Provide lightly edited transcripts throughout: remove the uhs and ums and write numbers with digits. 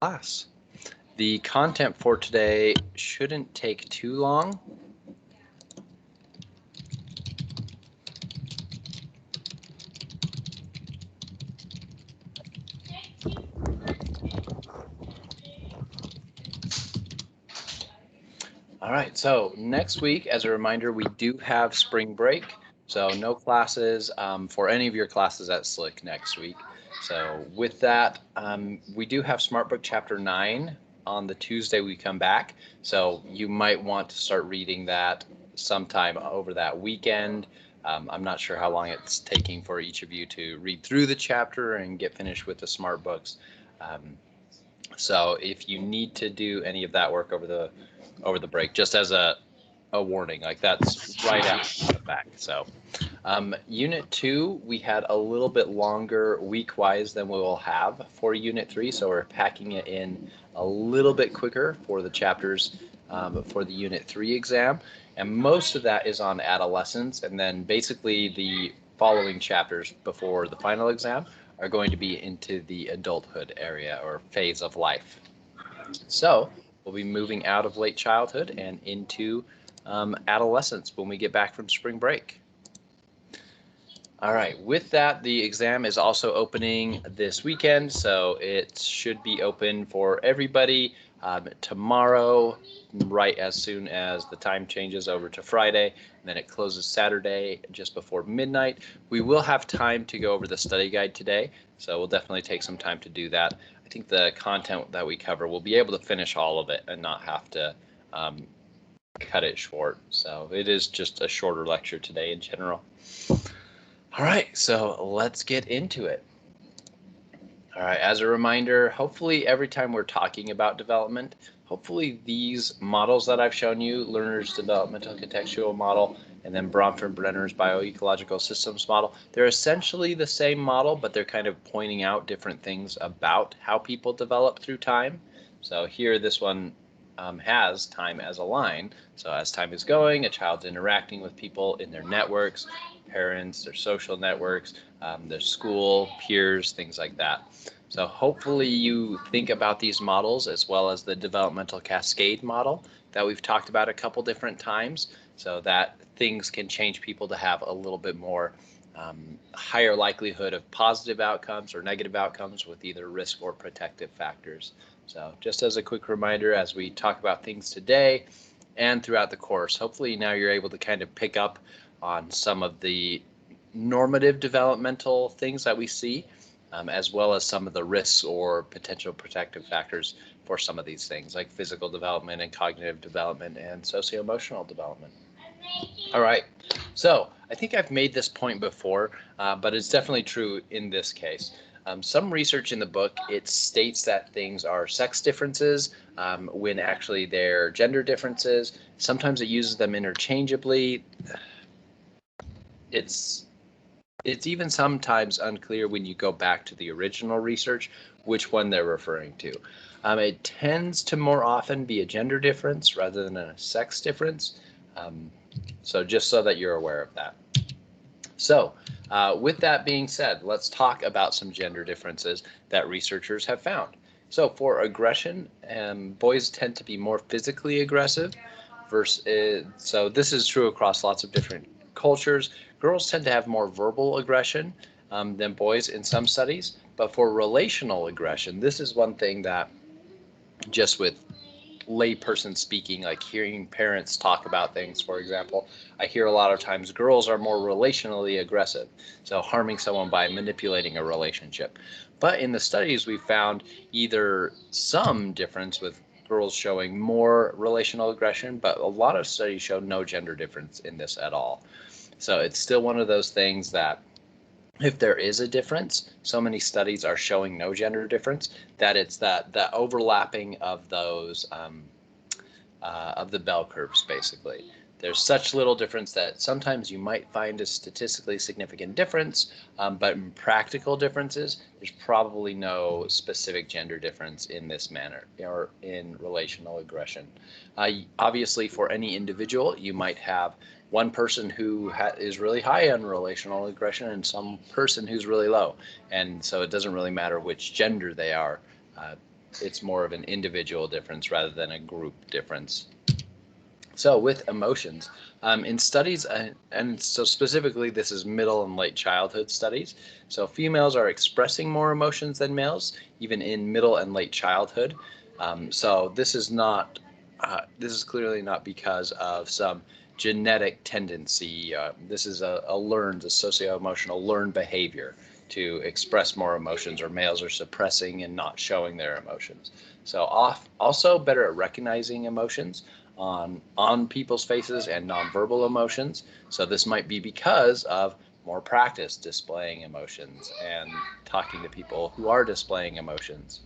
Class. The content for today shouldn't take too long. All right, so next week, as a reminder, we do have spring break. So no classes for any of your classes at Slick next week. So with that, we do have SmartBook Chapter 9 on the Tuesday we come back. So you might want to start reading that sometime over that weekend. I'm not sure how long it's taking for each of you to read through the chapter and get finished with the Smart Books. So if you need to do any of that work over the break, just as a warning, like that's right after the back. So Unit 2, we had a little bit longer week-wise than we will have for Unit 3, so we're packing it in a little bit quicker for the chapters for the Unit 3 exam, and most of that is on adolescence, and then basically the following chapters before the final exam are going to be into the adulthood area or phase of life. So we'll be moving out of late childhood and into adolescence when we get back from spring break. All right, with that, the exam is also opening this weekend, so it should be open for everybody tomorrow, right as soon as the time changes over to Friday, and then it closes Saturday just before midnight. We will have time to go over the study guide today, so we'll definitely take some time to do that. I think the content that we cover, we'll be able to finish all of it and not have to cut it short. So it is just a shorter lecture today in general. All right, so let's get into it. All right, as a reminder, hopefully every time we're talking about development, hopefully these models that I've shown you, Lerner's developmental contextual model, and then Bromford-Brenner's bioecological systems model, they're essentially the same model, but they're kind of pointing out different things about how people develop through time. So here, this one has time as a line. So as time is going, a child's interacting with people in their networks, parents, their social networks, their school, peers, things like that. So hopefully you think about these models as well as the developmental cascade model that we've talked about a couple different times, so that things can change people to have a little bit more higher likelihood of positive outcomes or negative outcomes with either risk or protective factors. So just as a quick reminder, as we talk about things today and throughout the course, hopefully now you're able to kind of pick up on some of the normative developmental things that we see, as well as some of the risks or potential protective factors for some of these things, like physical development and cognitive development and socio-emotional development. All right, so I think I've made this point before, but it's definitely true in this case. Some research in the book, it states that things are sex differences when actually they're gender differences. Sometimes it uses them interchangeably. It's even sometimes unclear when you go back to the original research which one they're referring to. It tends to more often be a gender difference rather than a sex difference. So just so that you're aware of that. So with that being said, let's talk about some gender differences that researchers have found. So for aggression, boys tend to be more physically aggressive versus, so this is true across lots of different cultures. Girls tend to have more verbal aggression than boys in some studies, but for relational aggression, this is one thing that just with layperson speaking, like hearing parents talk about things, for example, I hear a lot of times girls are more relationally aggressive, so harming someone by manipulating a relationship. But in the studies, we found either some difference with girls showing more relational aggression, but a lot of studies show no gender difference in this at all. So it's still one of those things that if there is a difference, so many studies are showing no gender difference, that it's that overlapping of those of the bell curves, basically. There's such little difference that sometimes you might find a statistically significant difference, but in practical differences, there's probably no specific gender difference in this manner or in relational aggression. Obviously, for any individual, you might have one person who is really high on relational aggression and some person who's really low. And so it doesn't really matter which gender they are. it's more of an individual difference rather than a group difference. So with emotions, in studies, and so specifically this is middle and late childhood studies, so females are expressing more emotions than males, even in middle and late childhood. So this is clearly not because of some genetic tendency. This is a socio-emotional learned behavior to express more emotions, or males are suppressing and not showing their emotions. So also better at recognizing emotions on people's faces and nonverbal emotions. So this might be because of more practice displaying emotions and talking to people who are displaying emotions.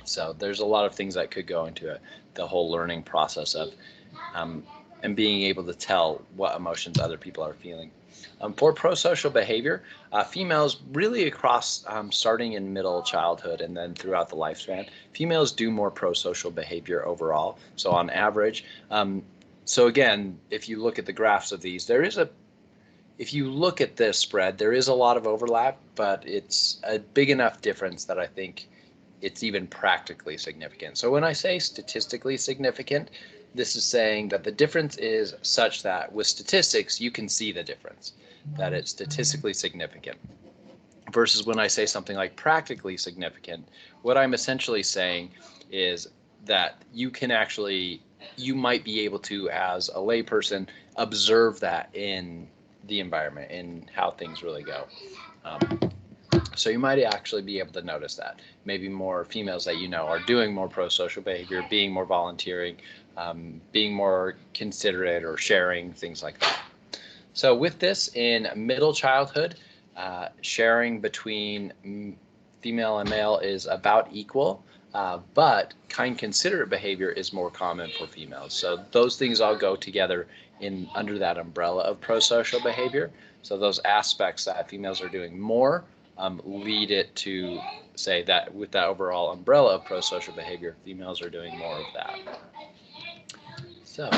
So there's a lot of things that could go into it, the whole learning process of um, and being able to tell what emotions other people are feeling. For prosocial behavior, females really across starting in middle childhood and then throughout the lifespan, females do more prosocial behavior overall. So on average, so again, if you look at the graphs of these, if you look at this spread, there is a lot of overlap, but it's a big enough difference that I think it's even practically significant. So when I say statistically significant, this is saying that the difference is such that with statistics, you can see the difference, that it's statistically significant. Versus when I say something like practically significant, what I'm essentially saying is that you might be able to, as a layperson, observe that in the environment, in how things really go. So you might actually be able to notice that. Maybe more females that you know are doing more pro-social behavior, being more volunteering, being more considerate or sharing, things like that. So with this in middle childhood, sharing between female and male is about equal, but kind, considerate behavior is more common for females. So those things all go together under that umbrella of pro-social behavior. So those aspects that females are doing more lead it to say that with that overall umbrella of pro-social behavior, females are doing more of that. So,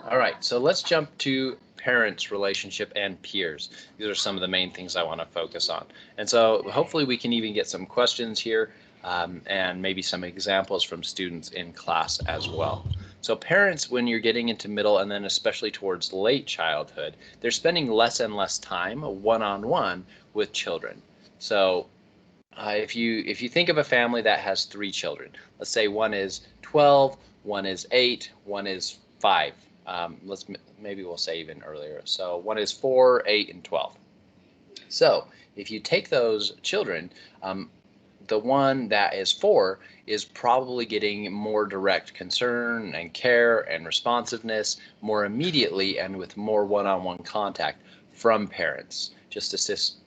all right, so let's jump to parents, relationship, and peers. These are some of the main things I want to focus on. And so hopefully we can even get some questions here and maybe some examples from students in class as well. So parents, when you're getting into middle and then especially towards late childhood, they're spending less and less time one-on-one with children. So if you think of a family that has 3 children, let's say one is 12, one is 8, one is 5. Maybe we'll say even earlier. So one is 4, 8, and 12. So if you take those children, the one that is 4 is probably getting more direct concern and care and responsiveness more immediately and with more one-on-one contact from parents. Just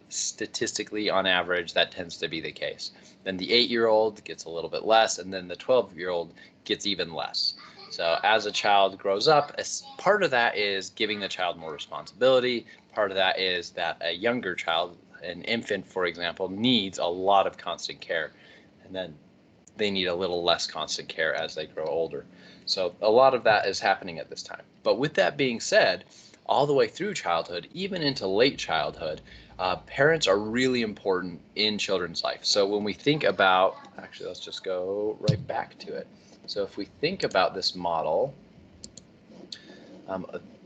statistically, on average, that tends to be the case. Then the 8-year-old gets a little bit less, and then the 12-year-old gets even less. So as a child grows up, part of that is giving the child more responsibility. Part of that is that a younger child, an infant, for example, needs a lot of constant care, and then they need a little less constant care as they grow older. So a lot of that is happening at this time. But with that being said, all the way through childhood, even into late childhood, parents are really important in children's life. So when we think about, actually, let's just go right back to it. So if we think about this model,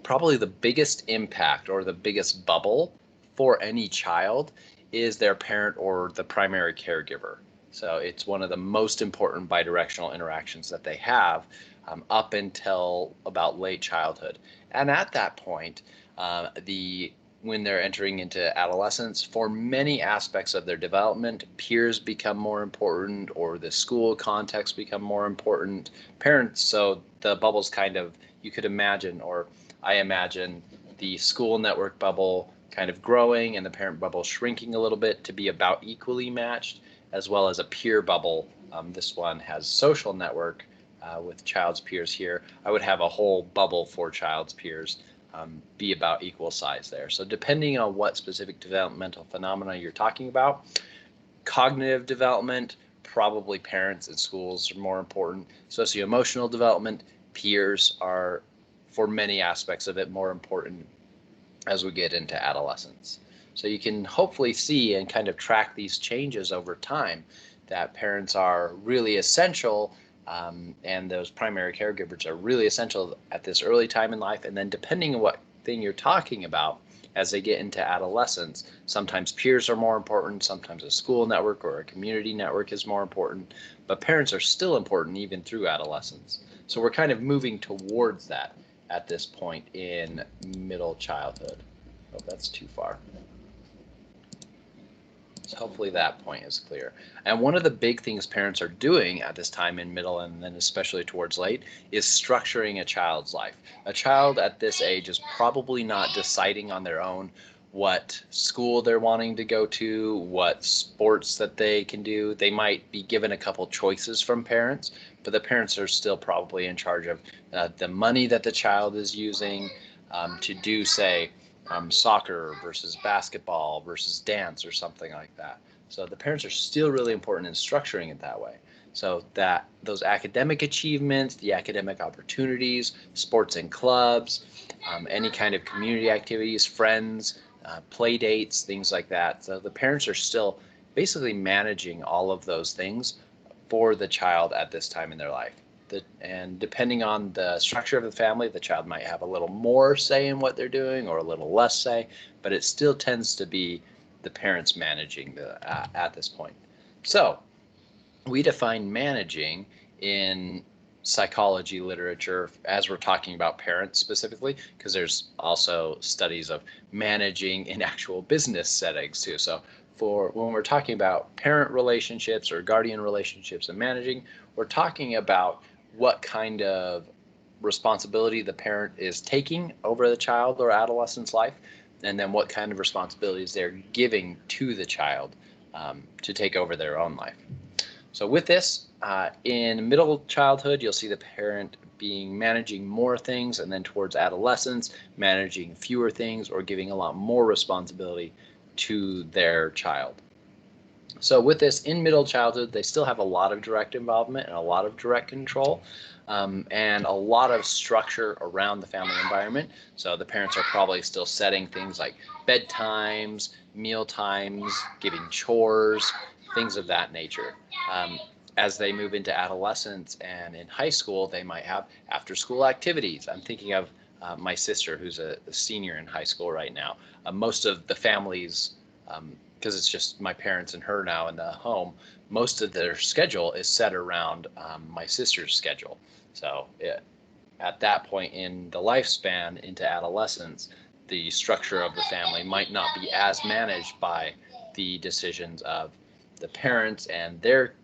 probably the biggest impact or the biggest bubble for any child is their parent or the primary caregiver. So it's one of the most important bidirectional interactions that they have up until about late childhood. And at that point, when they're entering into adolescence, for many aspects of their development, peers become more important, or the school context become more important. Parents, so the bubbles kind of, you could imagine, or I imagine the school network bubble kind of growing and the parent bubble shrinking a little bit to be about equally matched, as well as a peer bubble. This one has social network with child's peers here. I would have a whole bubble for child's peers. Be about equal size there. So depending on what specific developmental phenomena you're talking about, cognitive development, probably parents and schools are more important. Socio-emotional development, peers are, for many aspects of it, more important as we get into adolescence. So you can hopefully see and kind of track these changes over time, that parents are really essential, and those primary caregivers are really essential at this early time in life. And then depending on what thing you're talking about, as they get into adolescence, sometimes peers are more important, sometimes a school network or a community network is more important, but parents are still important even through adolescence. So we're kind of moving towards that at this point in middle childhood. Oh, that's too far. So hopefully that point is clear. And one of the big things parents are doing at this time in middle and then especially towards late is structuring a child's life. A child at this age is probably not deciding on their own what school they're wanting to go to, what sports that they can do. They might be given a couple choices from parents, but the parents are still probably in charge of the money that the child is using to do, say, soccer versus basketball versus dance or something like that. So the parents are still really important in structuring it that way. So that those academic achievements, the academic opportunities, sports and clubs, any kind of community activities, friends, play dates, things like that. So the parents are still basically managing all of those things for the child at this time in their life. And depending on the structure of the family, the child might have a little more say in what they're doing or a little less say, but it still tends to be the parents managing at this point. So we define managing in psychology literature as we're talking about parents specifically, because there's also studies of managing in actual business settings too. So for when we're talking about parent relationships or guardian relationships and managing, we're talking about what kind of responsibility the parent is taking over the child or adolescent's life, and then what kind of responsibilities they're giving to the child to take over their own life. So with this, in middle childhood, you'll see the parent being managing more things, and then towards adolescence, managing fewer things or giving a lot more responsibility to their child. So with this, in middle childhood, they still have a lot of direct involvement and a lot of direct control, and a lot of structure around the family environment. So the parents are probably still setting things like bedtimes, meal times, giving chores, things of that nature. As they move into adolescence and in high school, they might have after-school activities. I'm thinking of my sister, who's a senior in high school right now. Most of the families, because it's just my parents and her now in the home, most of their schedule is set around my sister's schedule. So at that point in the lifespan into adolescence, the structure of the family might not be as managed by the decisions of the parents and their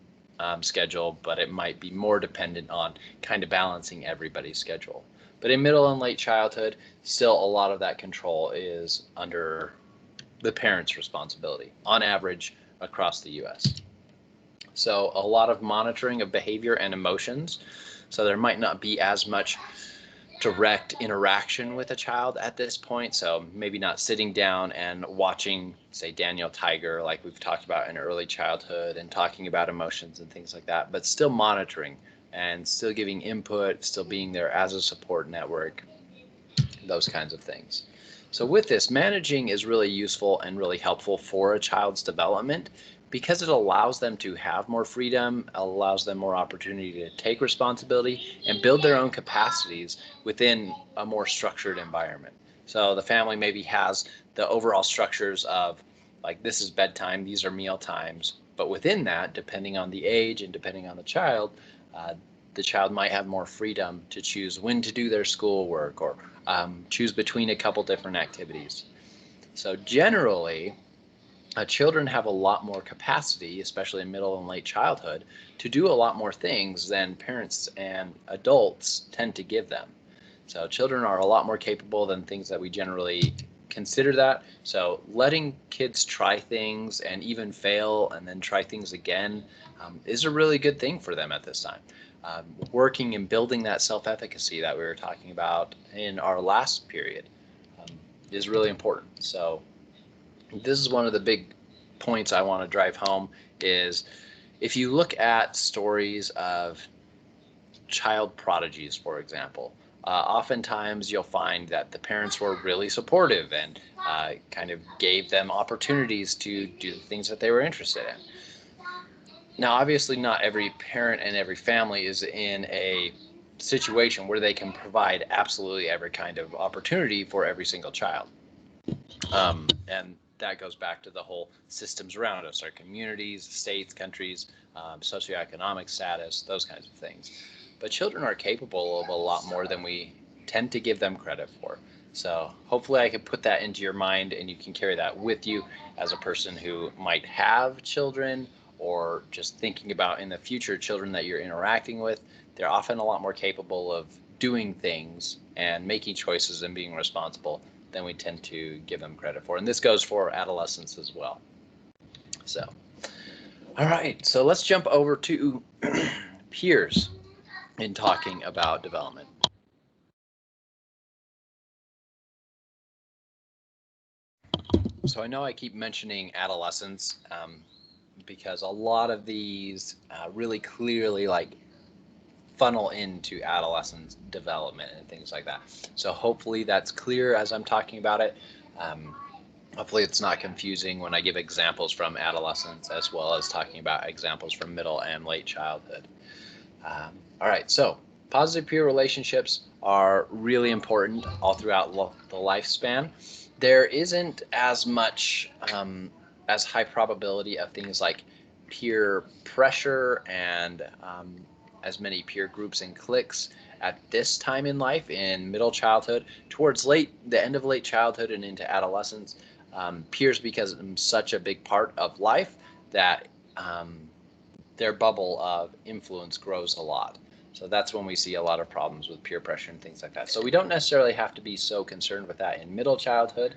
schedule, but it might be more dependent on kind of balancing everybody's schedule. But in middle and late childhood, still a lot of that control is under the parents' responsibility on average across the US. So a lot of monitoring of behavior and emotions. So there might not be as much direct interaction with a child at this point. So maybe not sitting down and watching, say, Daniel Tiger, like we've talked about in early childhood, and talking about emotions and things like that, but still monitoring and still giving input, still being there as a support network, those kinds of things. So with this, managing is really useful and really helpful for a child's development because it allows them to have more freedom, allows them more opportunity to take responsibility and build their own capacities within a more structured environment. So the family maybe has the overall structures of, like, this is bedtime, these are meal times, but within that, depending on the age and depending on the child might have more freedom to choose when to do their schoolwork or choose between a couple different activities. So generally, children have a lot more capacity, especially in middle and late childhood, to do a lot more things than parents and adults tend to give them. So children are a lot more capable than things that we generally consider that. So letting kids try things and even fail and then try things again is a really good thing for them at this time. Working and building that self-efficacy that we were talking about in our last period is really important. So this is one of the big points I want to drive home is if you look at stories of child prodigies, for example, oftentimes you'll find that the parents were really supportive and kind of gave them opportunities to do the things that they were interested in. Now, obviously, not every parent and every family is in a situation where they can provide absolutely every kind of opportunity for every single child. And that goes back to the whole systems around us, our communities, states, countries, socioeconomic status, those kinds of things. But children are capable of a lot more than we tend to give them credit for. So hopefully I can put that into your mind and you can carry that with you as a person who might have children or just thinking about in the future children that you're interacting with. They're often a lot more capable of doing things and making choices and being responsible than we tend to give them credit for. And this goes for adolescents as well. So, all right, so let's jump over to peers in talking about development. So I know I keep mentioning adolescents because a lot of these really clearly like funnel into adolescence development and things like that. So hopefully that's clear as I'm talking about it. Hopefully it's not confusing when I give examples from adolescence as well as talking about examples from middle and late childhood. All right, so positive peer relationships are really important all throughout the lifespan. There isn't as much as high probability of things like peer pressure and as many peer groups and cliques at this time in life in middle childhood. Towards the end of late childhood and into adolescence, peers become such a big part of life that their bubble of influence grows a lot. So that's when we see a lot of problems with peer pressure and things like that. So we don't necessarily have to be so concerned with that in middle childhood,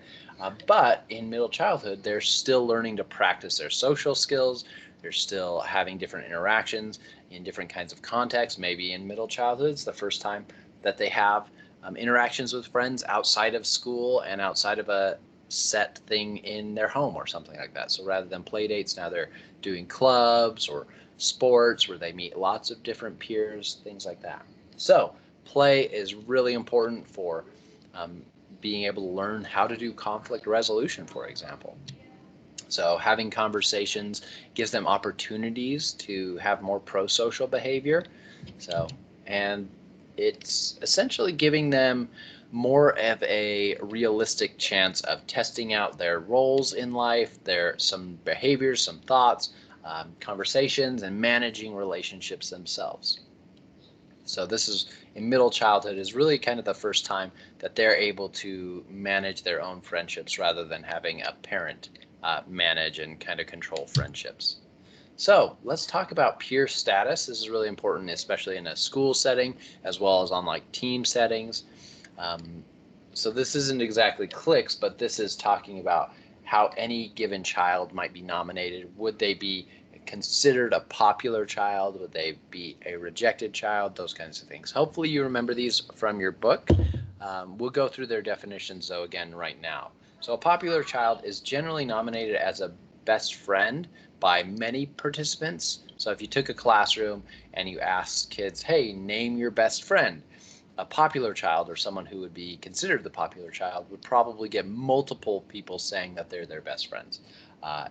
but in middle childhood, they're still learning to practice their social skills. They're still having different interactions in different kinds of contexts. Maybe in middle childhood, it's the first time that they have interactions with friends outside of school and outside of a set thing in their home or something like that. So rather than play dates, now they're doing clubs or sports where they meet lots of different peers, things like that. So play is really important for being able to learn how to do conflict resolution, for example. So having conversations gives them opportunities to have more pro-social behavior. So, and it's essentially giving them more of a realistic chance of testing out their roles in life, their some behaviors, some thoughts, conversations, and managing relationships themselves. So this is in middle childhood is really kind of the first time that they're able to manage their own friendships rather than having a parent manage and kind of control friendships. So let's talk about peer status. This is really important, especially in a school setting as well as on like team settings. So this isn't exactly cliques, but this is talking about how any given child might be nominated. Would they be considered a popular child? Would they be a rejected child? Those kinds of things. Hopefully you remember these from your book. We'll go through their definitions though again right now. So a popular child is generally nominated as a best friend by many participants. So if you took a classroom and you asked kids, hey, name your best friend, a popular child or someone who would be considered the popular child would probably get multiple people saying that they're their best friends.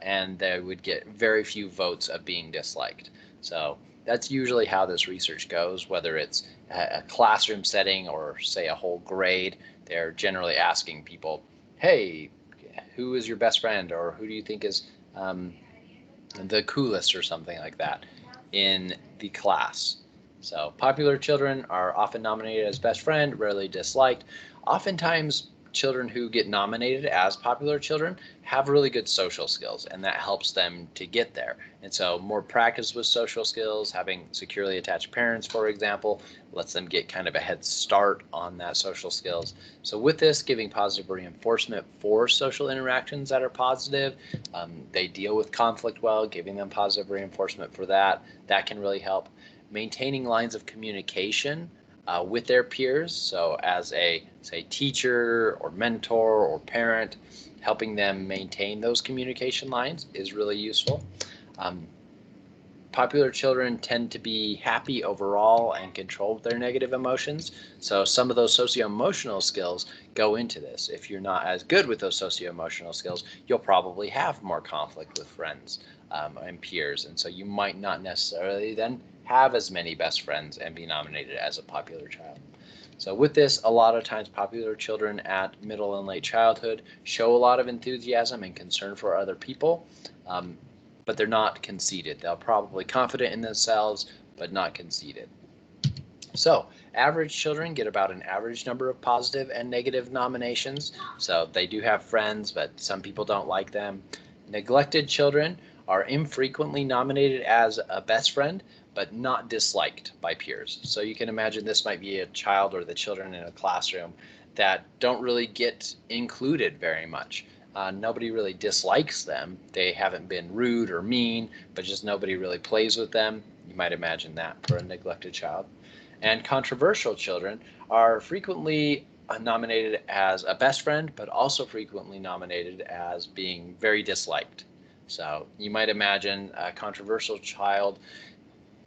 And they would get very few votes of being disliked. So that's usually how this research goes, whether it's a classroom setting or say a whole grade. They're generally asking people, hey, who is your best friend, or who do you think is the coolest or something like that in the class. So popular children are often nominated as best friend, rarely disliked. Oftentimes children who get nominated as popular children have really good social skills, and that helps them to get there. And so more practice with social skills, having securely attached parents, for example, lets them get kind of a head start on that social skills. So with this, giving positive reinforcement for social interactions that are positive, they deal with conflict well, giving them positive reinforcement for that, that can really help. Maintaining lines of communication with their peers. So as a, say, teacher or mentor or parent, helping them maintain those communication lines is really useful. Popular children tend to be happy overall and control their negative emotions. So some of those socio-emotional skills go into this. If you're not as good with those socio-emotional skills, you'll probably have more conflict with friends. and peers. And so you might not necessarily then have as many best friends and be nominated as a popular child. So with this, a lot of times popular children at middle and late childhood show a lot of enthusiasm and concern for other people, but they're not conceited. They're probably confident in themselves, but not conceited. So average children get about an average number of positive and negative nominations. So they do have friends, but some people don't like them. Neglected children are infrequently nominated as a best friend, but not disliked by peers. So you can imagine this might be a child or the children in a classroom that don't really get included very much. Nobody really dislikes them. They haven't been rude or mean, but just nobody really plays with them. You might imagine that for a neglected child. And controversial children are frequently nominated as a best friend, but also frequently nominated as being very disliked. So you might imagine a controversial child.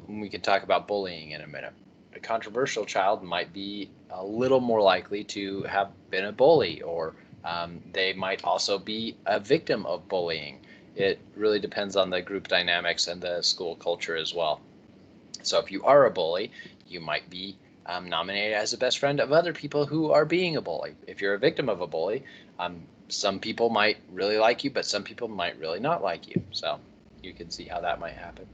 We can talk about bullying in a minute. A controversial child might be a little more likely to have been a bully, or they might also be a victim of bullying. It really depends on the group dynamics and the school culture as well. So if you are a bully, you might be nominated as a best friend of other people who are being a bully. If you're a victim of a bully, some people might really like you, but some people might really not like you. So you can see how that might happen.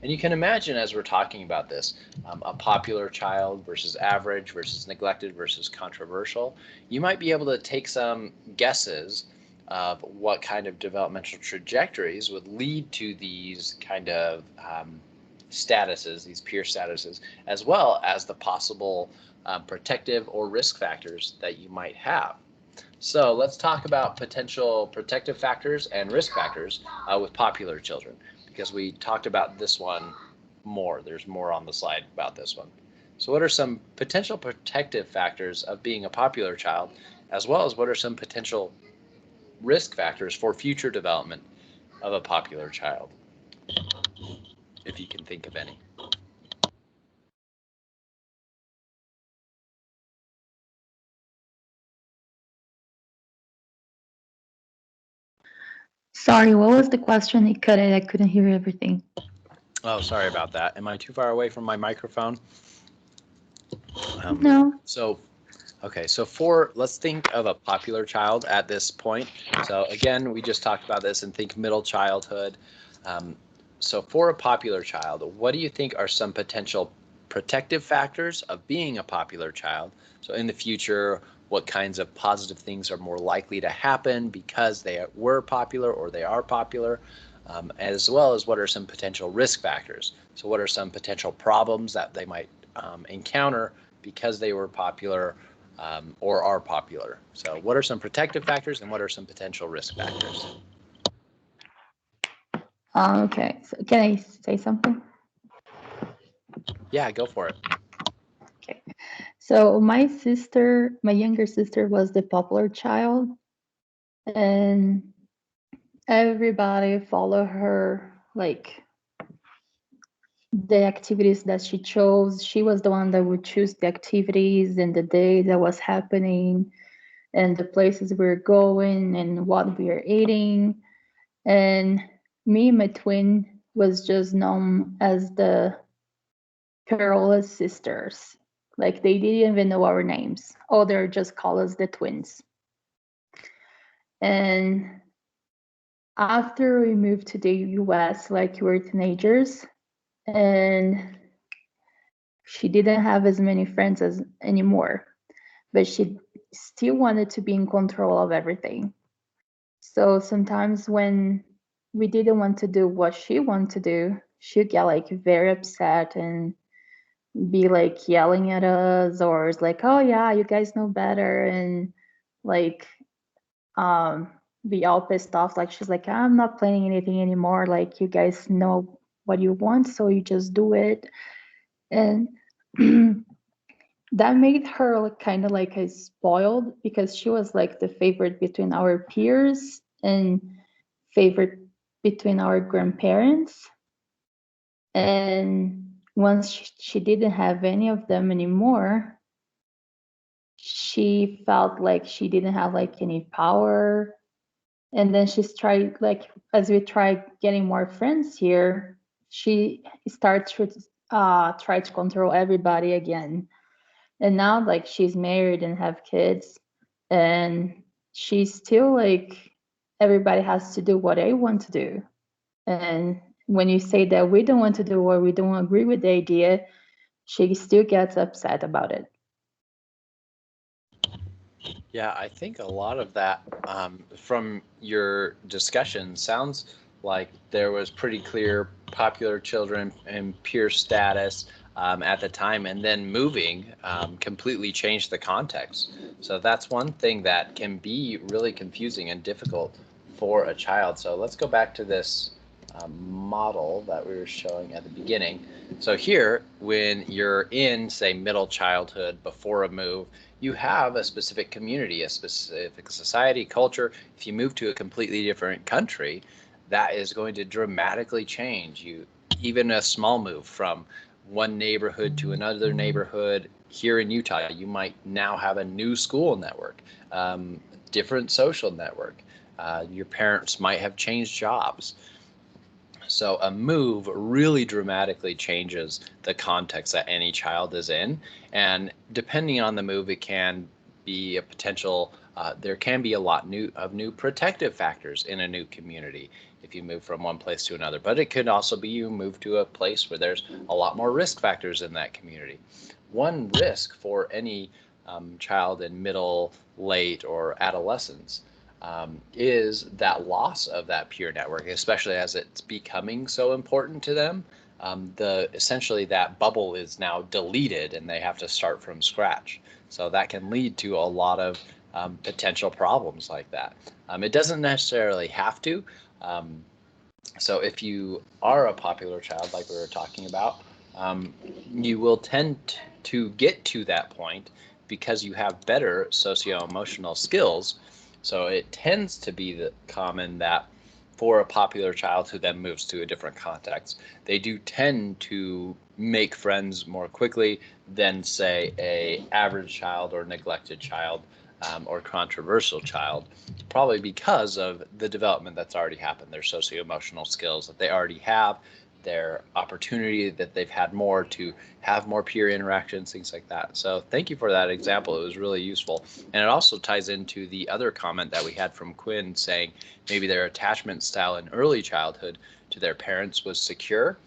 And you can imagine, as we're talking about this, a popular child versus average versus neglected versus controversial, you might be able to take some guesses of what kind of developmental trajectories would lead to these kind of statuses, these peer statuses, as well as the possible protective or risk factors that you might have. So let's talk about potential protective factors and risk factors with popular children, because we talked about this one more. There's more on the slide about this one. So what are some potential protective factors of being a popular child, as well as what are some potential risk factors for future development of a popular child, if you can think of any? Sorry, what was the question? It cut it. I couldn't hear everything. Oh, sorry about that. Am I too far away from my microphone? No. So, okay, so let's think of a popular child at this point. So again, we just talked about this and think middle childhood. So for a popular child, what do you think are some potential protective factors of being a popular child? So in the future, what kinds of positive things are more likely to happen because they were popular or they are popular? As well as what are some potential risk factors? So what are some potential problems that they might encounter because they were popular or are popular? So what are some protective factors and what are some potential risk factors? Okay. So can I say something? Yeah, go for it. Okay. So my younger sister was the popular child, and everybody followed her, like the activities that she chose. She was the one that would choose the activities and the day that was happening and the places we were going and what we were eating. And me and my twin was just known as the Carola's sisters. Like they didn't even know our names. Oh, they're just call us the twins. And after we moved to the US, like we were teenagers, and she didn't have as many friends as anymore, but she still wanted to be in control of everything. So sometimes when we didn't want to do what she wanted to do, she'd get like very upset and be like yelling at us, or it's like, oh yeah, you guys know better, and like um be all pissed off. Like she's like, I'm not planning anything anymore, like you guys know what you want, so you just do it. And that made her like kind of like a spoiled, because she was like the favorite between our peers and favorite between our grandparents. And once she didn't have any of them anymore, she felt like she didn't have like any power And then she's tried, like, as we try getting more friends here, she starts to try to control everybody again. And now, like, she's married and have kids, and she's still like, everybody has to do what they want to do. And when you say that we don't want to do or we don't agree with the idea, she still gets upset about it. Yeah, I think a lot of that from your discussion sounds like there was pretty clear popular children and peer status at the time, and then moving completely changed the context. So that's one thing that can be really confusing and difficult for a child. So let's go back to this model that we were showing at the beginning. So here, when you're in, say, middle childhood before a move, you have a specific community, a specific society, culture. If you move to a completely different country, that is going to dramatically change you. Even a small move from one neighborhood to another neighborhood here in Utah, you might now have a new school network, different social network. Your parents might have changed jobs. So a move really dramatically changes the context that any child is in. And depending on the move, it can be a potential, there can be a lot of new protective factors in a new community if you move from one place to another. But it could also be you move to a place where there's a lot more risk factors in that community. One risk for any child in middle, late, or adolescence is that loss of that peer network, especially as it's becoming so important to them. Essentially that bubble is now deleted and they have to start from scratch. So that can lead to a lot of potential problems like that. It doesn't necessarily have to. Um, so if you are a popular child, like we were talking about, you will tend to get to that point because you have better socio-emotional skills. So it tends to be common that for a popular child who then moves to a different context, they do tend to make friends more quickly than, say, a average child or neglected child or controversial child, probably because of the development that's already happened, their socio-emotional skills that they already have, their opportunity that they've had more to have more peer interactions, things like that. So thank you for that example. It was really useful. And it also ties into the other comment that we had from Quinn saying maybe their attachment style in early childhood to their parents was secure.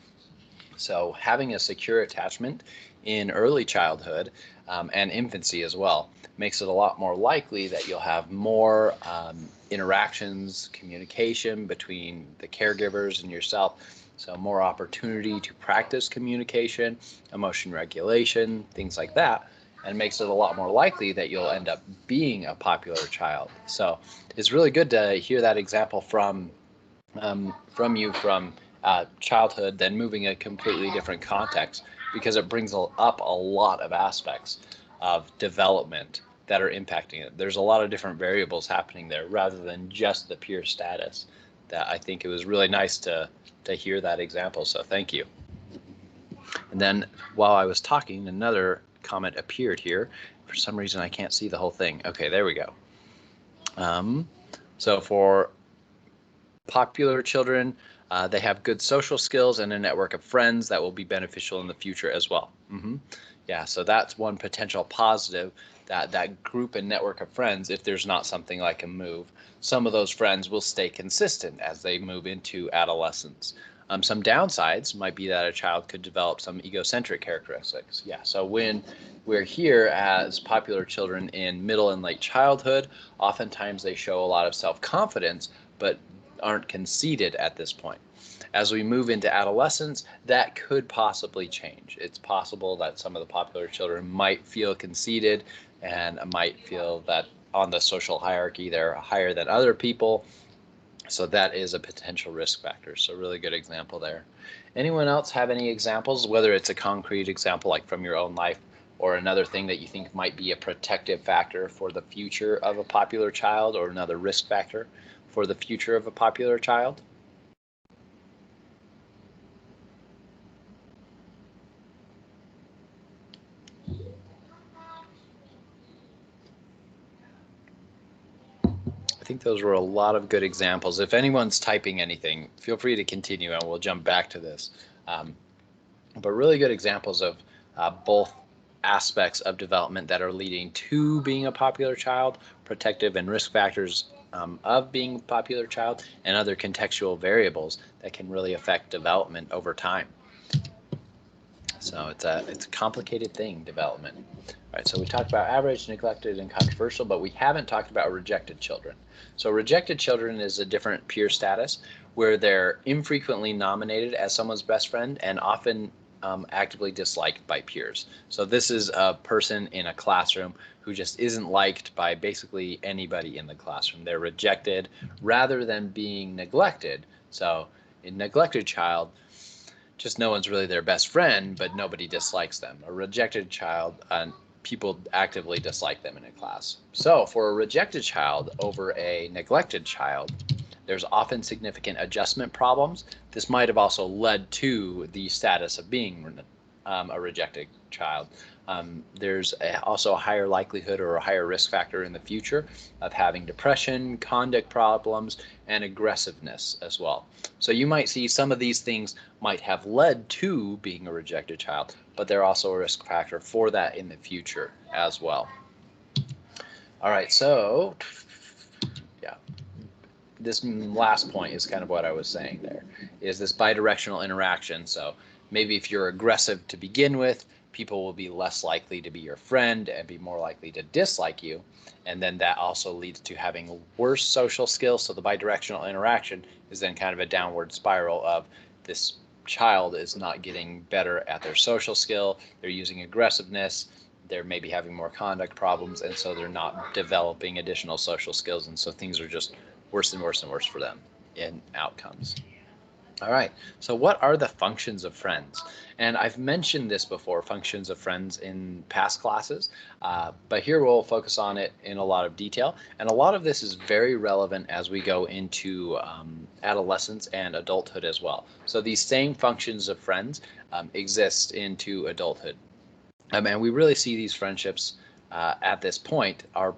So having a secure attachment in early childhood and infancy as well makes it a lot more likely that you'll have more interactions, communication between the caregivers and yourself. So more opportunity to practice communication, emotion regulation, things like that, and makes it a lot more likely that you'll end up being a popular child. So it's really good to hear that example from you from childhood, then moving a completely different context, because it brings up a lot of aspects of development that are impacting it. There's a lot of different variables happening there rather than just the pure status. That I think it was really nice to hear that example. So thank you. And then while I was talking, another comment appeared here. For some reason, I can't see the whole thing. Okay, there we go. So for popular children, they have good social skills and a network of friends that will be beneficial in the future as well. Yeah, so that's one potential positive, that group and network of friends, if there's not something like a move, some of those friends will stay consistent as they move into adolescence. Some downsides might be that a child could develop some egocentric characteristics. Yeah, so when we're here as popular children in middle and late childhood, oftentimes they show a lot of self-confidence, but aren't conceited at this point. As we move into adolescence, that could possibly change. It's possible that some of the popular children might feel conceited and might feel that on the social hierarchy they're higher than other people. So that is a potential risk factor. So really good example there. Anyone else have any examples, whether it's a concrete example like from your own life or another thing that you think might be a protective factor for the future of a popular child, or another risk factor for the future of a popular child? I think those were a lot of good examples. If anyone's typing anything, feel free to continue and we'll jump back to this. But really good examples of both aspects of development that are leading to being a popular child, protective and risk factors of being a popular child, and other contextual variables that can really affect development over time. So it's a complicated thing, development. All right, so we talked about average, neglected, and controversial, but we haven't talked about rejected children. So rejected children is a different peer status where they're infrequently nominated as someone's best friend and often actively disliked by peers. So this is a person in a classroom who just isn't liked by basically anybody in the classroom. They're rejected rather than being neglected. So a neglected child, just no one's really their best friend, but nobody dislikes them. A rejected child, people actively dislike them in a class. So for a rejected child over a neglected child, there's often significant adjustment problems. This might have also led to the status of being a rejected child. There's also a higher likelihood or a higher risk factor in the future of having depression, conduct problems, and aggressiveness as well. So you might see some of these things might have led to being a rejected child, but they're also a risk factor for that in the future as well. All right, so yeah, this last point is kind of what I was saying there, is this bidirectional interaction. So maybe if you're aggressive to begin with, people will be less likely to be your friend and be more likely to dislike you. And then that also leads to having worse social skills. So the bidirectional interaction is then kind of a downward spiral of this child is not getting better at their social skill. They're using aggressiveness. They're maybe having more conduct problems. And so they're not developing additional social skills. And so things are just worse and worse and worse for them in outcomes. All right, so what are the functions of friends? And I've mentioned this before, functions of friends in past classes, but here we'll focus on it in a lot of detail. And a lot of this is very relevant as we go into adolescence and adulthood as well. So these same functions of friends exist into adulthood. And we really see these friendships at this point are,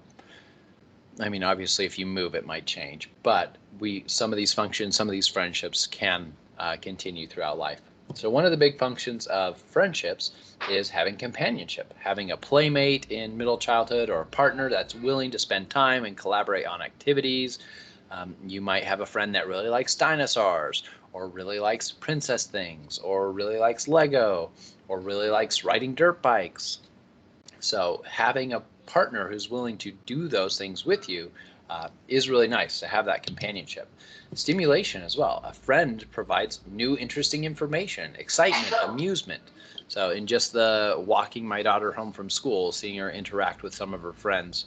I mean, obviously, if you move, it might change, but some of these functions, some of these friendships can continue throughout life. So one of the big functions of friendships is having companionship, having a playmate in middle childhood or a partner that's willing to spend time and collaborate on activities. You might have a friend that really likes dinosaurs or really likes princess things or really likes Lego or really likes riding dirt bikes. So having a partner who's willing to do those things with you is really nice to have that companionship. Stimulation as well. A friend provides new interesting information, excitement, amusement. So in just the walking my daughter home from school, seeing her interact with some of her friends,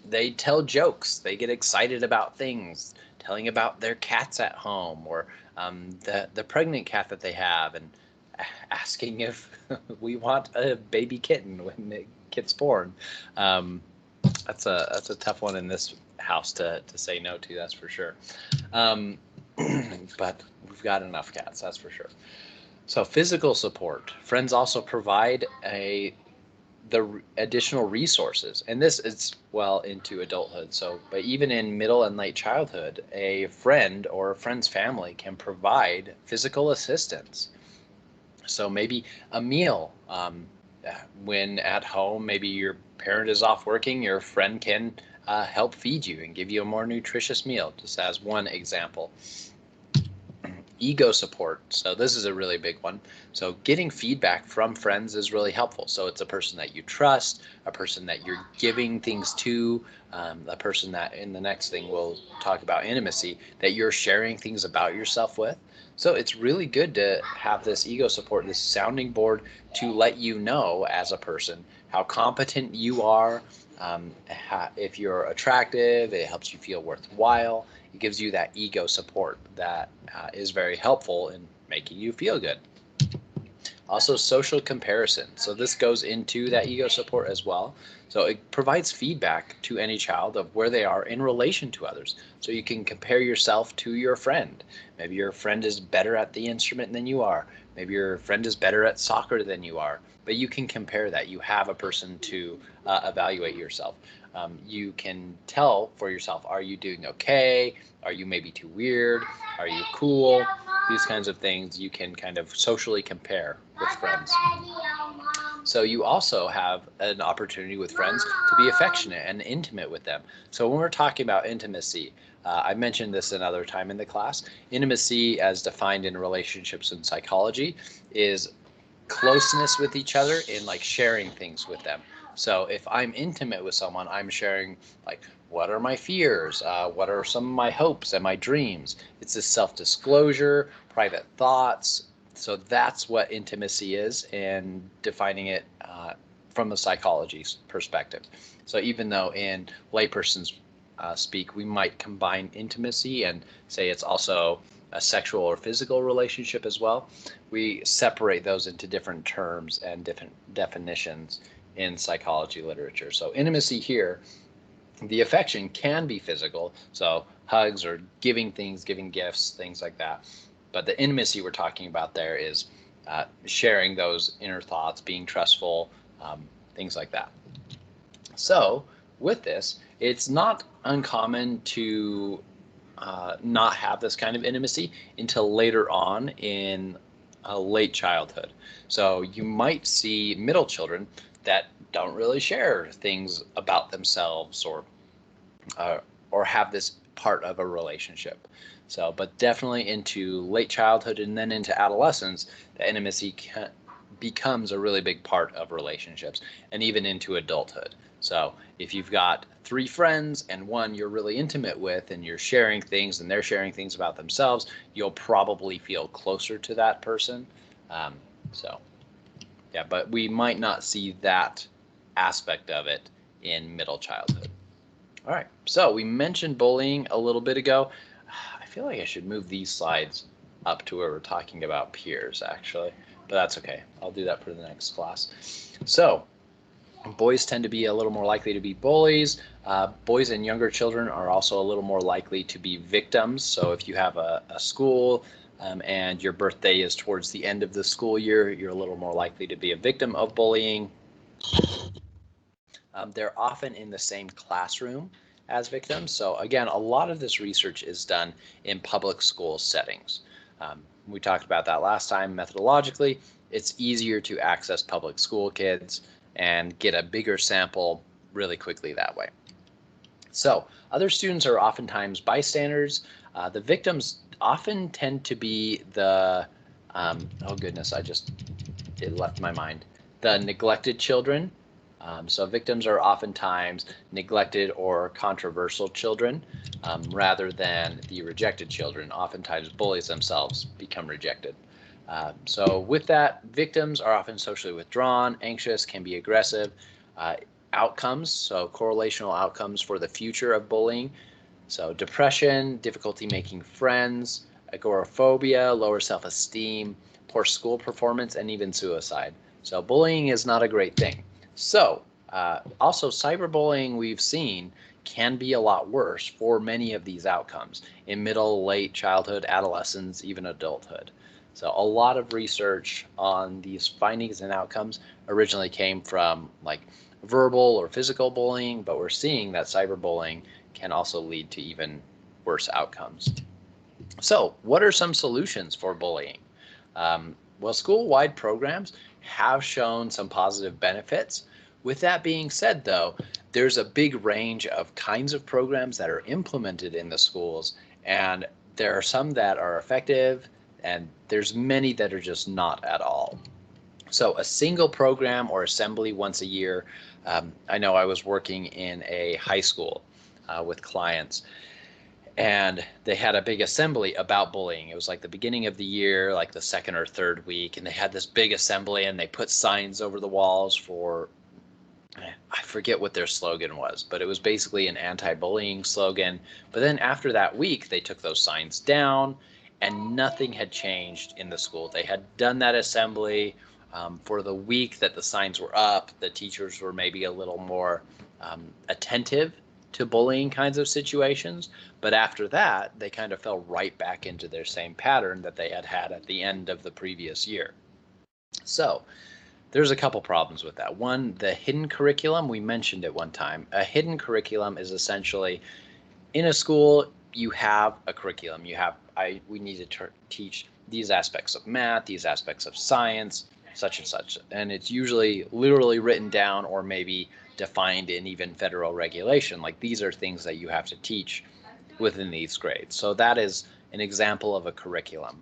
they tell jokes, they get excited about things, telling about their cats at home or the pregnant cat that they have, and asking if we want a baby kitten when it gets born. That's a tough one in this house to say no to, that's for sure. But we've got enough cats, that's for sure. So physical support. Friends also provide the additional resources, and this is well into adulthood. So, but even in middle and late childhood, a friend or a friend's family can provide physical assistance. So maybe a meal when at home, maybe your parent is off working, your friend can help feed you and give you a more nutritious meal, just as one example. Ego support. So this is a really big one. So getting feedback from friends is really helpful. So it's a person that you trust, a person that you're giving things to, a person that in the next thing we'll talk about intimacy, that you're sharing things about yourself with. So it's really good to have this ego support, this sounding board to let you know as a person how competent you are. If you're attractive, it helps you feel worthwhile. It gives you that ego support that is very helpful in making you feel good. Also, social comparison. So this goes into that ego support as well. So it provides feedback to any child of where they are in relation to others. So you can compare yourself to your friend. Maybe your friend is better at the instrument than you are. Maybe your friend is better at soccer than you are. But you can compare that. You have a person to evaluate yourself. You can tell for yourself, are you doing okay? Are you maybe too weird? Are you cool? These kinds of things you can kind of socially compare with friends. So you also have an opportunity with friends to be affectionate and intimate with them. So when we're talking about intimacy, I mentioned this another time in the class. Intimacy, as defined in relationships and psychology, is closeness with each other in like sharing things with them. So if I'm intimate with someone, I'm sharing like, what are my fears? What are some of my hopes and my dreams? It's this self-disclosure, private thoughts. So that's what intimacy is, and defining it from a psychology perspective. So even though in layperson's speak, we might combine intimacy and say it's also a sexual or physical relationship as well, we separate those into different terms and different definitions in psychology literature. So intimacy here, the affection can be physical, so hugs or giving things, giving gifts, things like that. But the intimacy we're talking about there is sharing those inner thoughts, being trustful, things like that. So with this, it's not uncommon to not have this kind of intimacy until later on in late childhood. So you might see middle children that don't really share things about themselves or have this part of a relationship. So, but definitely into late childhood and then into adolescence, the intimacy becomes a really big part of relationships, and even into adulthood. So if you've got 3 friends and one you're really intimate with and you're sharing things and they're sharing things about themselves, you'll probably feel closer to that person. So yeah, but we might not see that aspect of it in middle childhood. All right, so we mentioned bullying a little bit ago. I feel like I should move these slides up to where we're talking about peers, actually, but that's okay. I'll do that for the next class. So boys tend to be a little more likely to be bullies. Boys and younger children are also a little more likely to be victims. So if you have a school and your birthday is towards the end of the school year, you're a little more likely to be a victim of bullying. They're often in the same classroom as victims. So again, a lot of this research is done in public school settings. We talked about that last time. Methodologically, it's easier to access public school kids and get a bigger sample really quickly that way. So other students are oftentimes bystanders. The victims often tend to be the, oh goodness, it left my mind, the neglected children. So victims are oftentimes neglected or controversial children rather than the rejected children. Oftentimes bullies themselves become rejected. So with that, victims are often socially withdrawn, anxious, can be aggressive. Outcomes, so correlational outcomes for the future of bullying. So depression, difficulty making friends, agoraphobia, lower self-esteem, poor school performance, and even suicide. So bullying is not a great thing. So also cyberbullying, we've seen, can be a lot worse for many of these outcomes in middle, late childhood, adolescence, even adulthood. So a lot of research on these findings and outcomes originally came from like verbal or physical bullying, but we're seeing that cyberbullying can also lead to even worse outcomes. So what are some solutions for bullying? Well, school-wide programs have shown some positive benefits. With that being said, though, there's a big range of kinds of programs that are implemented in the schools, and there are some that are effective, and there's many that are just not at all. So a single program or assembly once a year. I know I was working in a high school with clients, and they had a big assembly about bullying. It was like the beginning of the year, like the second or third week, and they had this big assembly and they put signs over the walls for, I forget what their slogan was, but it was basically an anti-bullying slogan. But then after that week, they took those signs down and nothing had changed in the school. They had done that assembly for the week that the signs were up. The teachers were maybe a little more attentive to bullying kinds of situations. But after that, they kind of fell right back into their same pattern that they had had at the end of the previous year. So There's a couple problems with that. One, the hidden curriculum, we mentioned it one time. A hidden curriculum is essentially in a school, you have a curriculum. We need to teach these aspects of math, these aspects of science, such and such. And it's usually literally written down or maybe defined in even federal regulation. Like these are things that you have to teach within these grades. So that is an example of a curriculum.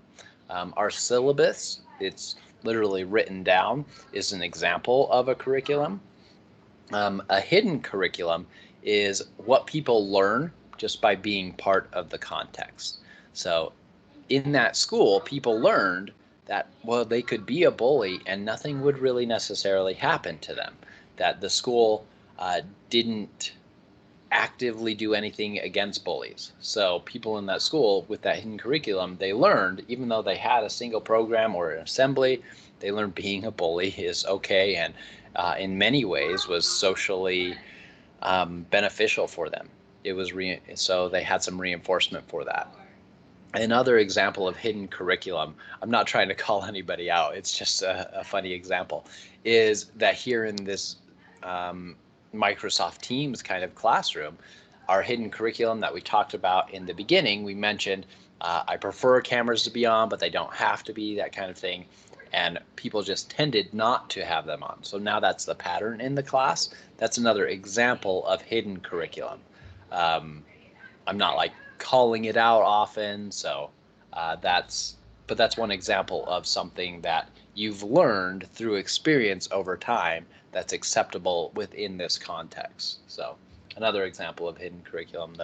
Our syllabus, it's literally written down, is an example of a curriculum. A hidden curriculum is what people learn just by being part of the context. So in that school, people learned that, well, they could be a bully and nothing would really necessarily happen to them, that the school didn't actively do anything against bullies. So people in that school with that hidden curriculum, they learned, even though they had a single program or an assembly, they learned being a bully is okay and in many ways was socially beneficial for them. It was so they had some reinforcement for that. Another example of hidden curriculum, I'm not trying to call anybody out, it's just a funny example, is that here in this Microsoft Teams kind of classroom, our hidden curriculum that we talked about in the beginning, we mentioned I prefer cameras to be on, but they don't have to be, that kind of thing. And people just tended not to have them on. So now that's the pattern in the class. That's another example of hidden curriculum. I'm not like calling it out often, so that's one example of something that you've learned through experience over time that's acceptable within this context. So another example of hidden curriculum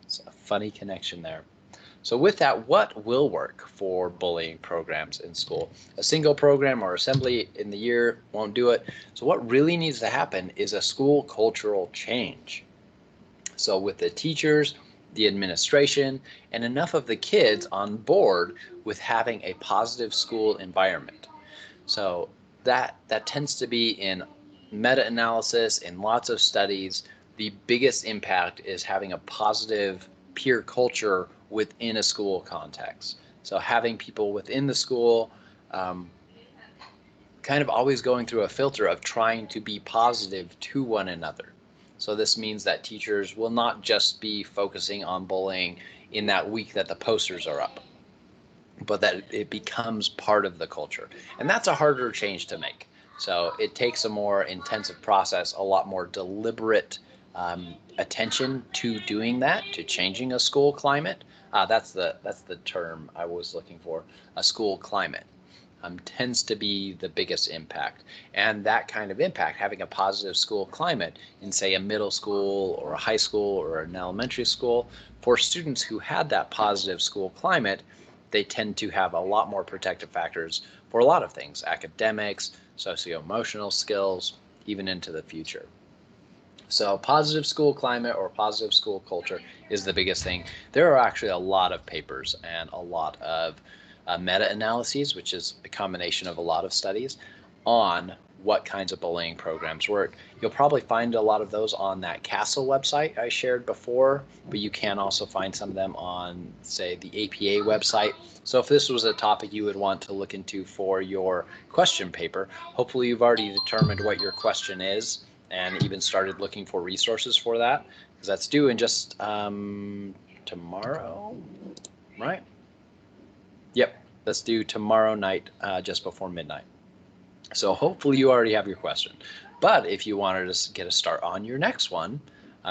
it's a funny connection there. So with that, what will work for bullying programs in school? A single program or assembly in the year won't do it. So what really needs to happen is a school cultural change. So with the teachers, the administration, and enough of the kids on board with having a positive school environment. So that tends to be in meta-analysis, in lots of studies. The biggest impact is having a positive peer culture within a school context. So having people within the school kind of always going through a filter of trying to be positive to one another. So this means that teachers will not just be focusing on bullying in that week that the posters are up, but that it becomes part of the culture. And that's a harder change to make. So it takes a more intensive process, a lot more deliberate attention to doing that, to changing a school climate. That's the term I was looking for, a school climate. Tends to be the biggest impact. And that kind of impact, having a positive school climate in, say, a middle school or a high school or an elementary school, for students who had that positive school climate, they tend to have a lot more protective factors for a lot of things, academics, socio-emotional skills, even into the future. So positive school climate or positive school culture is the biggest thing. There are actually a lot of papers and a lot of meta-analyses, which is a combination of a lot of studies on what kinds of bullying programs work. You'll probably find a lot of those on that CASEL website I shared before, but you can also find some of them on, say, the APA website. So if this was a topic you would want to look into for your question paper, hopefully you've already determined what your question is and even started looking for resources for that, because that's due in just tomorrow, right? Yep, that's due tomorrow night, just before midnight. So hopefully you already have your question. But if you wanted to get a start on your next one,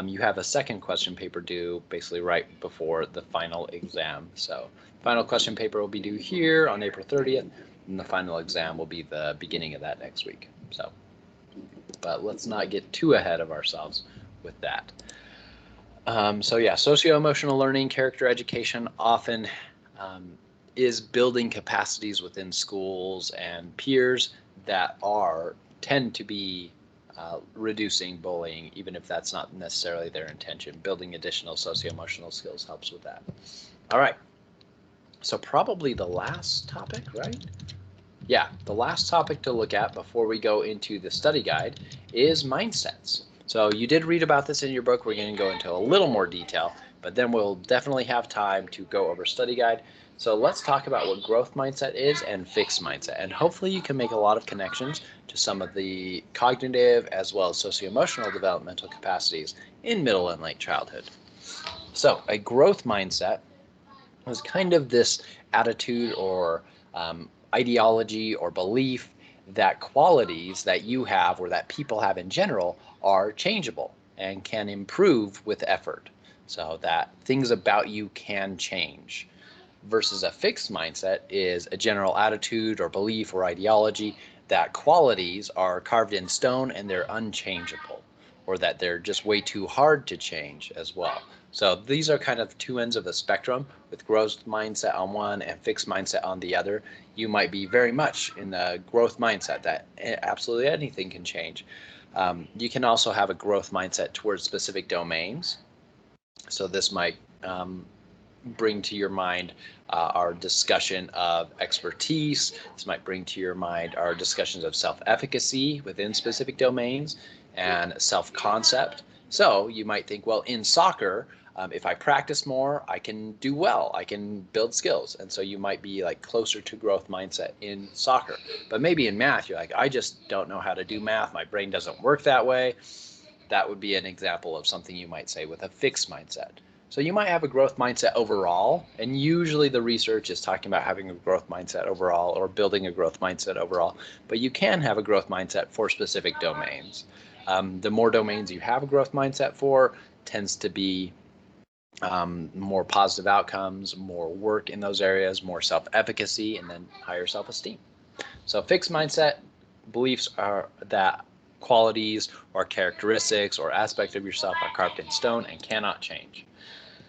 you have a second question paper due basically right before the final exam. So final question paper will be due here on April 30th, and the final exam will be the beginning of that next week. So, but let's not get too ahead of ourselves with that. So yeah, socio-emotional learning, character education often is building capacities within schools and peers that tend to be reducing bullying, even if that's not necessarily their intention. Building additional socio-emotional skills helps with that. All right. So probably the last topic, right? Yeah, the last topic to look at before we go into the study guide is mindsets. So you did read about this in your book. We're going to go into a little more detail, but then we'll definitely have time to go over study guide. So let's talk about what growth mindset is and fixed mindset. And hopefully you can make a lot of connections to some of the cognitive as well as socio-emotional developmental capacities in middle and late childhood. So a growth mindset is kind of this attitude or ideology or belief that qualities that you have or that people have in general are changeable and can improve with effort. So that things about you can change. Versus a fixed mindset is a general attitude or belief or ideology that qualities are carved in stone and they're unchangeable, or that they're just way too hard to change as well. So these are kind of two ends of the spectrum, with growth mindset on one and fixed mindset on the other. You might be very much in the growth mindset that absolutely anything can change. You can also have a growth mindset towards specific domains. So this might bring to your mind our discussion of expertise. This might bring to your mind our discussions of self-efficacy within specific domains and self-concept. So you might think, well, in soccer, if I practice more, I can do well. I can build skills. And so you might be like closer to growth mindset in soccer. But maybe in math, you're like, I just don't know how to do math. My brain doesn't work that way. That would be an example of something you might say with a fixed mindset. So you might have a growth mindset overall, and usually the research is talking about having a growth mindset overall or building a growth mindset overall, but you can have a growth mindset for specific domains. The more domains you have a growth mindset for tends to be more positive outcomes, more work in those areas, more self-efficacy, and then higher self-esteem. So fixed mindset beliefs are that qualities or characteristics or aspects of yourself are carved in stone and cannot change.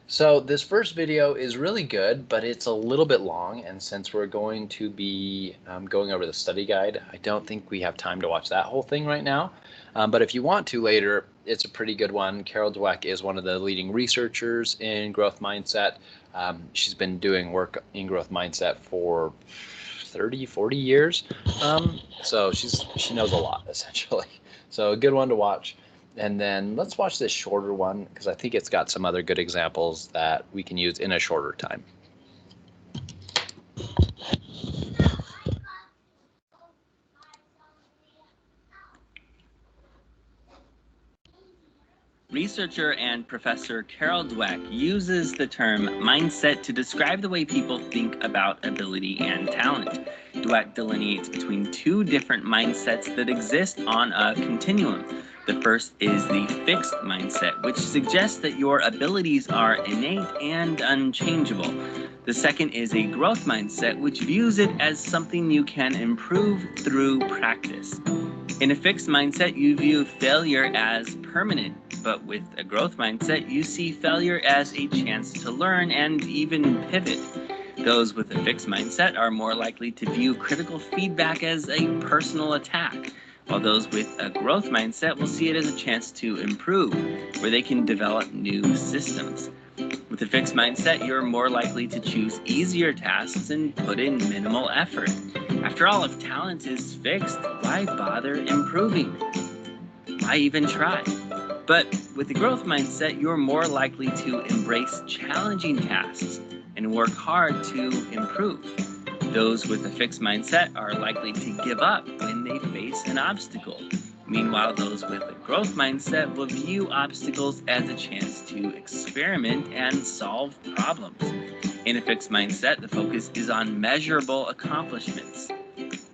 So this first video is really good, but it's a little bit long, and since we're going to be going over the study guide, I don't think we have time to watch that whole thing right now. But if you want to later, it's a pretty good one. Carol Dweck is one of the leading researchers in growth mindset. She's been doing work in growth mindset for 30, 40 years. So she knows a lot, essentially. So a good one to watch. And then let's watch this shorter one because I think it's got some other good examples that we can use in a shorter time. Researcher and professor Carol Dweck uses the term mindset to describe the way people think about ability and talent. Dweck delineates between two different mindsets that exist on a continuum. The first is the fixed mindset, which suggests that your abilities are innate and unchangeable. The second is a growth mindset, which views it as something you can improve through practice. In a fixed mindset, you view failure as permanent, but with a growth mindset, you see failure as a chance to learn and even pivot. Those with a fixed mindset are more likely to view critical feedback as a personal attack, while those with a growth mindset will see it as a chance to improve, where they can develop new systems. With a fixed mindset, you're more likely to choose easier tasks and put in minimal effort. After all, if talent is fixed, why bother improving? Why even try? But with the growth mindset, you're more likely to embrace challenging tasks and work hard to improve. Those with a fixed mindset are likely to give up when they face an obstacle. Meanwhile, those with a growth mindset will view obstacles as a chance to experiment and solve problems. In a fixed mindset, the focus is on measurable accomplishments.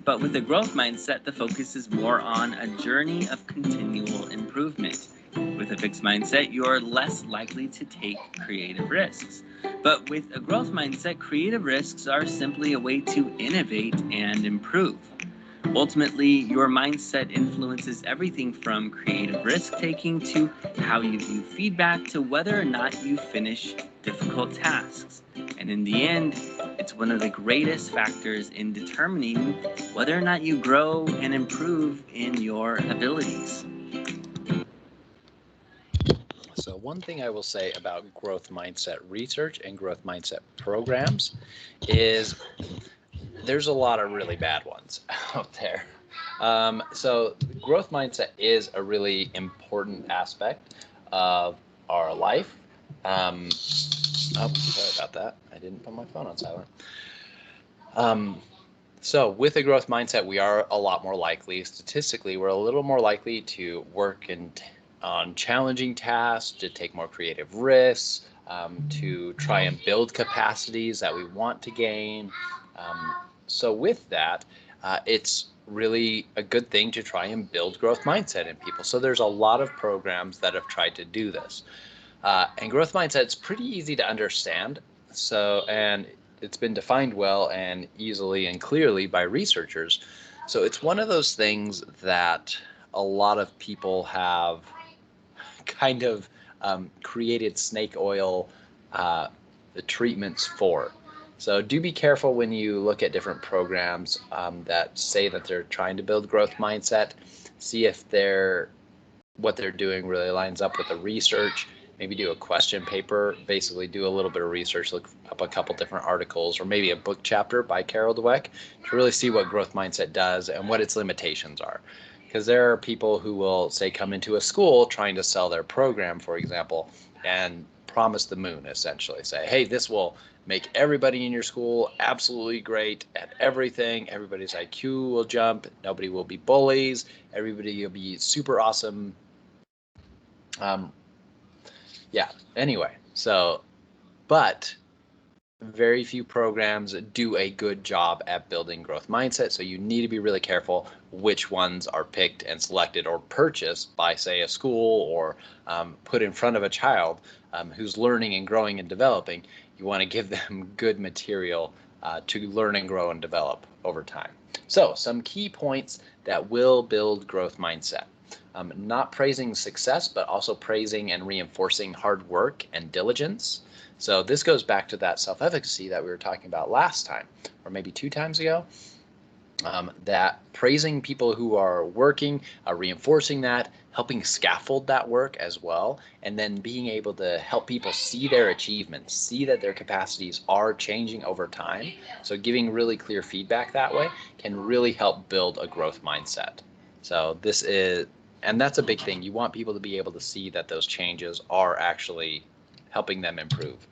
But with a growth mindset, the focus is more on a journey of continual improvement. With a fixed mindset, you're less likely to take creative risks. But with a growth mindset, creative risks are simply a way to innovate and improve. Ultimately, your mindset influences everything from creative risk-taking to how you view feedback to whether or not you finish difficult tasks. And in the end, it's one of the greatest factors in determining whether or not you grow and improve in your abilities. So one thing I will say about growth mindset research and growth mindset programs is there's a lot of really bad ones out there. So growth mindset is a really important aspect of our life. Oh, sorry about that. I didn't put my phone on silent. So with a growth mindset, we are a lot more likely, statistically, we're a little more likely to work on challenging tasks, to take more creative risks, to try and build capacities that we want to gain. So with that, it's really a good thing to try and build growth mindset in people. So there's a lot of programs that have tried to do this. And growth mindset is pretty easy to understand. And it's been defined well and easily and clearly by researchers. So it's one of those things that a lot of people have kind of created snake oil the treatments for. So do be careful when you look at different programs that say that they're trying to build growth mindset. See if what they're doing really lines up with the research. Maybe do a question paper, basically do a little bit of research, look up a couple different articles, or maybe a book chapter by Carol Dweck to really see what growth mindset does and what its limitations are. Because there are people who will, say, come into a school trying to sell their program, for example, and promise the moon, essentially. Say, hey, this will make everybody in your school absolutely great at everything. Everybody's IQ will jump. Nobody will be bullies. Everybody will be super awesome. Anyway, but very few programs do a good job at building growth mindset. So you need to be really careful which ones are picked and selected or purchased by, say, a school or put in front of a child who's learning and growing and developing. You want to give them good material to learn and grow and develop over time. So some key points that will build growth mindset. Not praising success, but also praising and reinforcing hard work and diligence. So this goes back to that self-efficacy that we were talking about last time, or maybe 2 times ago, that praising people who are working, reinforcing that, helping scaffold that work as well, and then being able to help people see their achievements, see that their capacities are changing over time. So giving really clear feedback that way can really help build a growth mindset. So and that's a big thing. You want people to be able to see that those changes are actually helping them improve.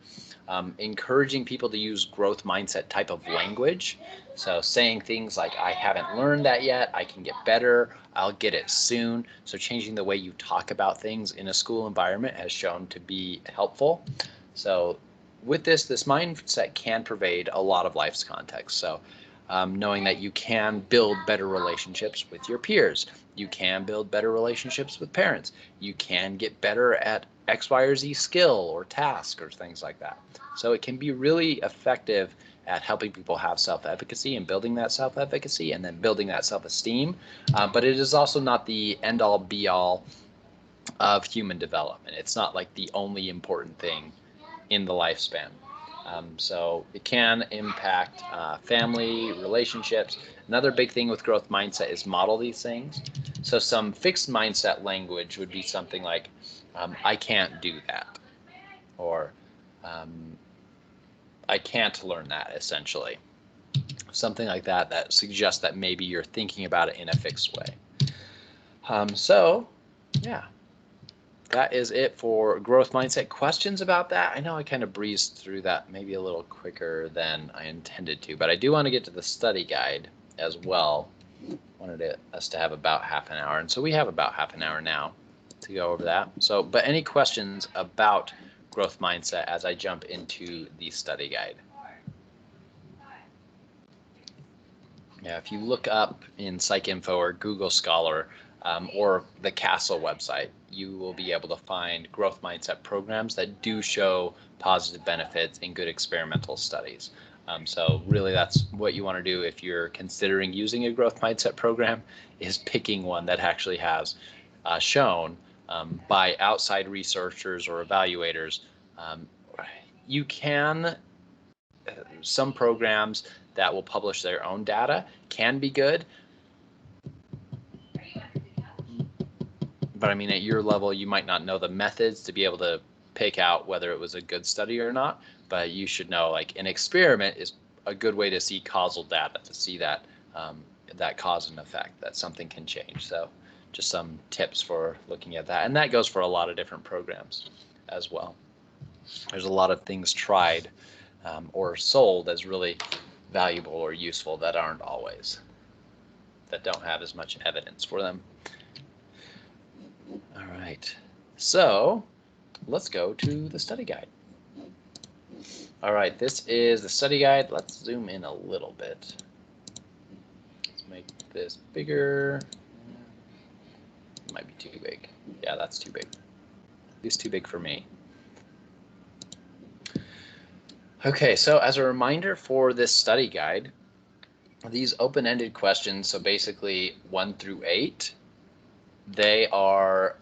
Encouraging people to use growth mindset type of language. So saying things like, I haven't learned that yet, I can get better, I'll get it soon. So changing the way you talk about things in a school environment has shown to be helpful. So with this mindset can pervade a lot of life's context. So knowing that you can build better relationships with your peers, you can build better relationships with parents, you can get better at X, Y, or Z skill or task or things like that. So it can be really effective at helping people have self-efficacy and building that self-efficacy and then building that self-esteem. But it is also not the end-all be-all of human development. It's not like the only important thing in the lifespan. So it can impact family, relationships. Another big thing with growth mindset is model these things. So some fixed mindset language would be something like, I can't do that, or I can't learn that, essentially. Something like that that suggests that maybe you're thinking about it in a fixed way. That is it for growth mindset. Questions about that? I know I kind of breezed through that maybe a little quicker than I intended to, but I do want to get to the study guide as well. Wanted us to have about half an hour, and so we have about half an hour now to go over that. So, but any questions about growth mindset as I jump into the study guide? Yeah, if you look up in PsycInfo or Google Scholar or the CASEL website, you will be able to find growth mindset programs that do show positive benefits in good experimental studies. So really that's what you want to do if you're considering using a growth mindset program, is picking one that actually has shown by outside researchers or evaluators. You can, some programs that will publish their own data can be good, but I mean, at your level, you might not know the methods to be able to pick out whether it was a good study or not, but you should know, like, an experiment is a good way to see causal data, to see that that cause and effect, that something can change. So just some tips for looking at that. And that goes for a lot of different programs as well. there's a lot of things tried or sold as really valuable or useful that aren't always, that don't have as much evidence for them. All right, so let's go to the study guide. All right, this is the study guide. Let's zoom in a little bit. Let's make this bigger. It might be too big. Yeah, that's too big. At least too big for me. Okay, so as a reminder for this study guide, these open-ended questions, so basically 1 through 8, they are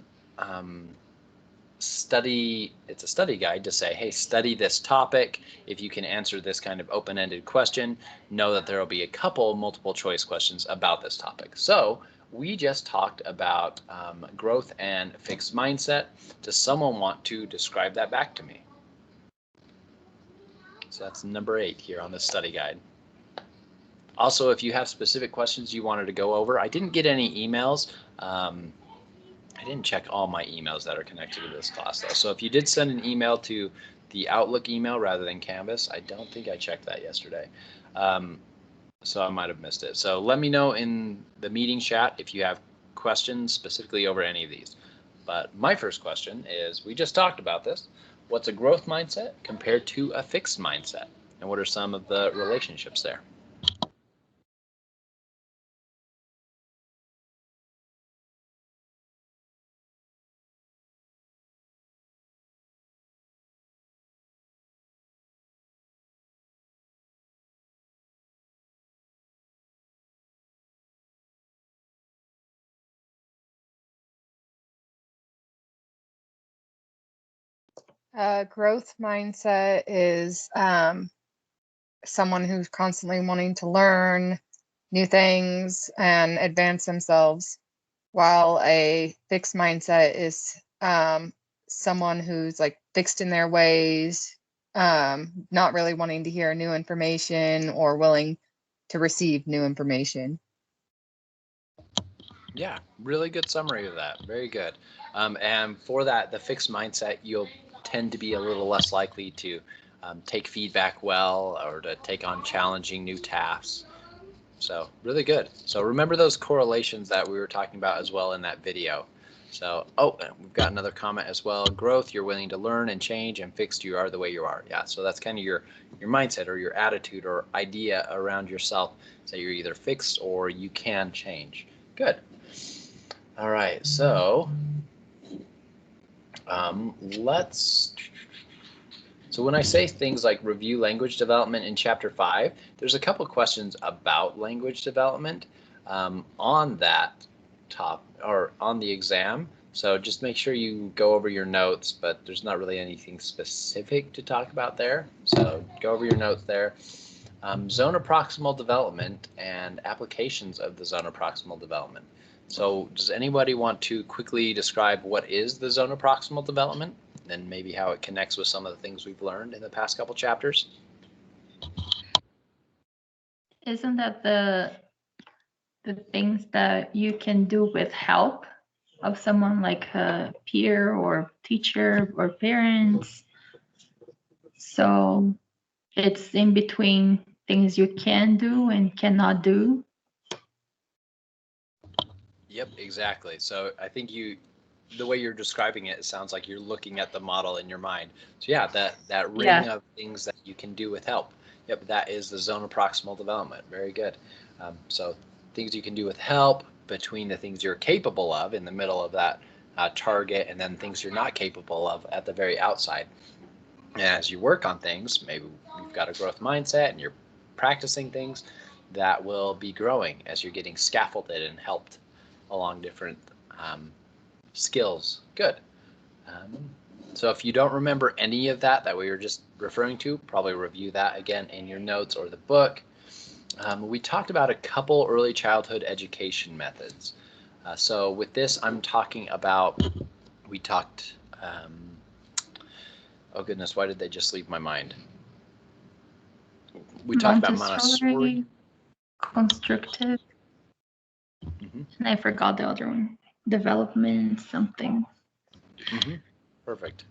it's a study guide to say, hey, study this topic. If you can answer this kind of open-ended question, know that there will be a couple multiple choice questions about this topic. So we just talked about growth and fixed mindset. Does someone want to describe that back to me? So that's number 8 here on the study guide. Also, if you have specific questions you wanted to go over, I didn't get any emails. I didn't check all my emails that are connected to this class though. So if you did send an email to the Outlook email rather than Canvas, I don't think I checked that yesterday. So I might have missed it. So let me know in the meeting chat if you have questions specifically over any of these. But my first question is, we just talked about this. What's a growth mindset compared to a fixed mindset? And what are some of the relationships there? Growth mindset is someone who's constantly wanting to learn new things and advance themselves, while a fixed mindset is someone who's like fixed in their ways, not really wanting to hear new information or willing to receive new information. Yeah, really good summary of that. Very good. And for that, the fixed mindset, you'll tend to be a little less likely to take feedback well or to take on challenging new tasks. So really good. So remember those correlations that we were talking about as well in that video. So, oh, we've got another comment as well. Growth, you're willing to learn and change, and fixed, you are the way you are. Yeah, so that's kind of your mindset or your attitude or idea around yourself. So you're either fixed or you can change. Good. All right, so so when I say things like review language development in chapter 5, there's a couple questions about language development on that or on the exam. So just make sure you go over your notes, but there's not really anything specific to talk about there. So go over your notes there. Zona proximal development and applications of the zona proximal development. So does anybody want to quickly describe what is the zona proximal development and maybe how it connects with some of the things we've learned in the past couple chapters? Isn't that the things that you can do with help of someone like a peer or teacher or parents? So it's in between things you can do and cannot do. Yep, exactly. So I think the way you're describing it, it sounds like you're looking at the model in your mind. So yeah, that ring of things that you can do with help. Yep, that is the zona proximal development. Very good. So things you can do with help between the things you're capable of in the middle of that target, and then things you're not capable of at the very outside. And as you work on things, maybe you've got a growth mindset and you're practicing things that will be growing as you're getting scaffolded and helped along different skills. Good. So if you don't remember any of that we were just referring to, probably review that again in your notes or the book. We talked about a couple early childhood education methods. So with this, I'm talking about, we talked, oh goodness, why did they just leave my mind? We talked about Montessori. Constructive. And I forgot the other one. Development something. Perfect.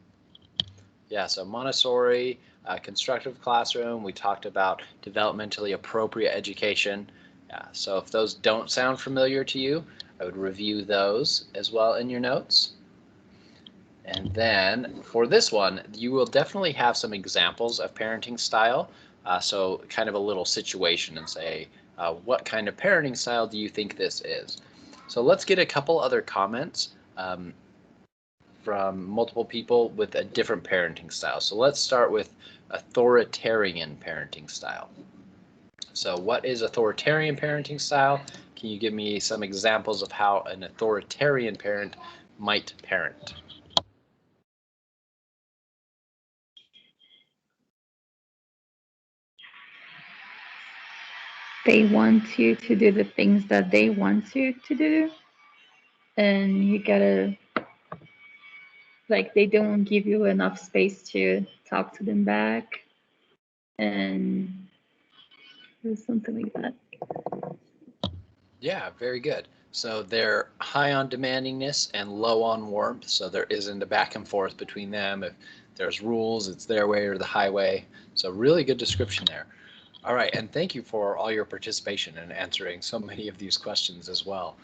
Yeah, so Montessori, constructive classroom, we talked about developmentally appropriate education. Yeah, so if those don't sound familiar to you, I would review those as well in your notes. And then for this one, you will definitely have some examples of parenting style. So kind of a little situation and say, what kind of parenting style do you think this is? So let's get a couple other comments from multiple people with a different parenting style. So let's start with authoritarian parenting style. So what is authoritarian parenting style? Can you give me some examples of how an authoritarian parent might parent? They want you to do the things that they want you to do, and you gotta, like, they don't give you enough space to talk to them back, and something like that. Yeah, very good. So they're high on demandingness and low on warmth. So there isn't a back and forth between them. If there's rules, it's their way or the highway. So really good description there. All right, and thank you for all your participation in answering so many of these questions as well.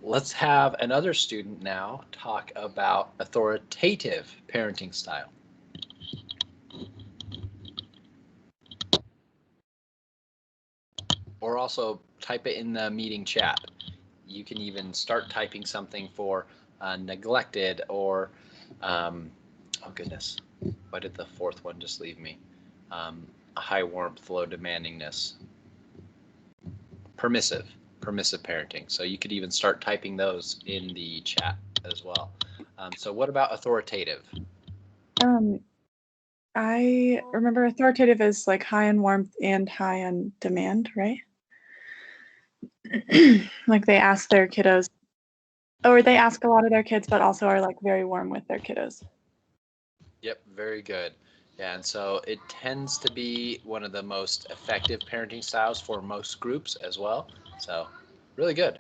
Let's have another student now talk about authoritative parenting style. Or also type it in the meeting chat. You can even start typing something for neglected or, oh goodness, why did the fourth one just leave me? High warmth, low demandingness. Permissive parenting. So you could even start typing those in the chat as well. So what about authoritative? I remember authoritative is like high in warmth and high on demand, right? Like they ask their kiddos, or they ask a lot of their kids, but also are like very warm with their kiddos. Yep, very good. Yeah, and so it tends to be one of the most effective parenting styles for most groups as well. So really good.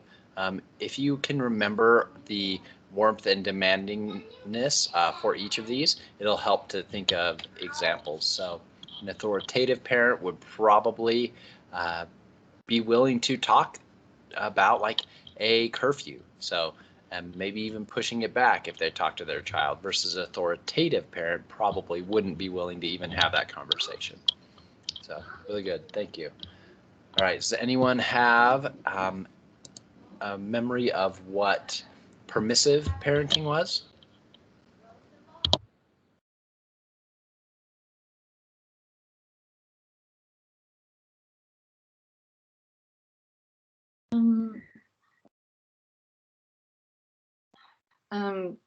If you can remember the warmth and demandingness for each of these, it'll help to think of examples. So an authoritative parent would probably be willing to talk about like a curfew. So and maybe even pushing it back if they talk to their child versus an authoritative parent probably wouldn't be willing to even have that conversation. So really good. Thank you. All right. Does anyone have a memory of what permissive parenting was?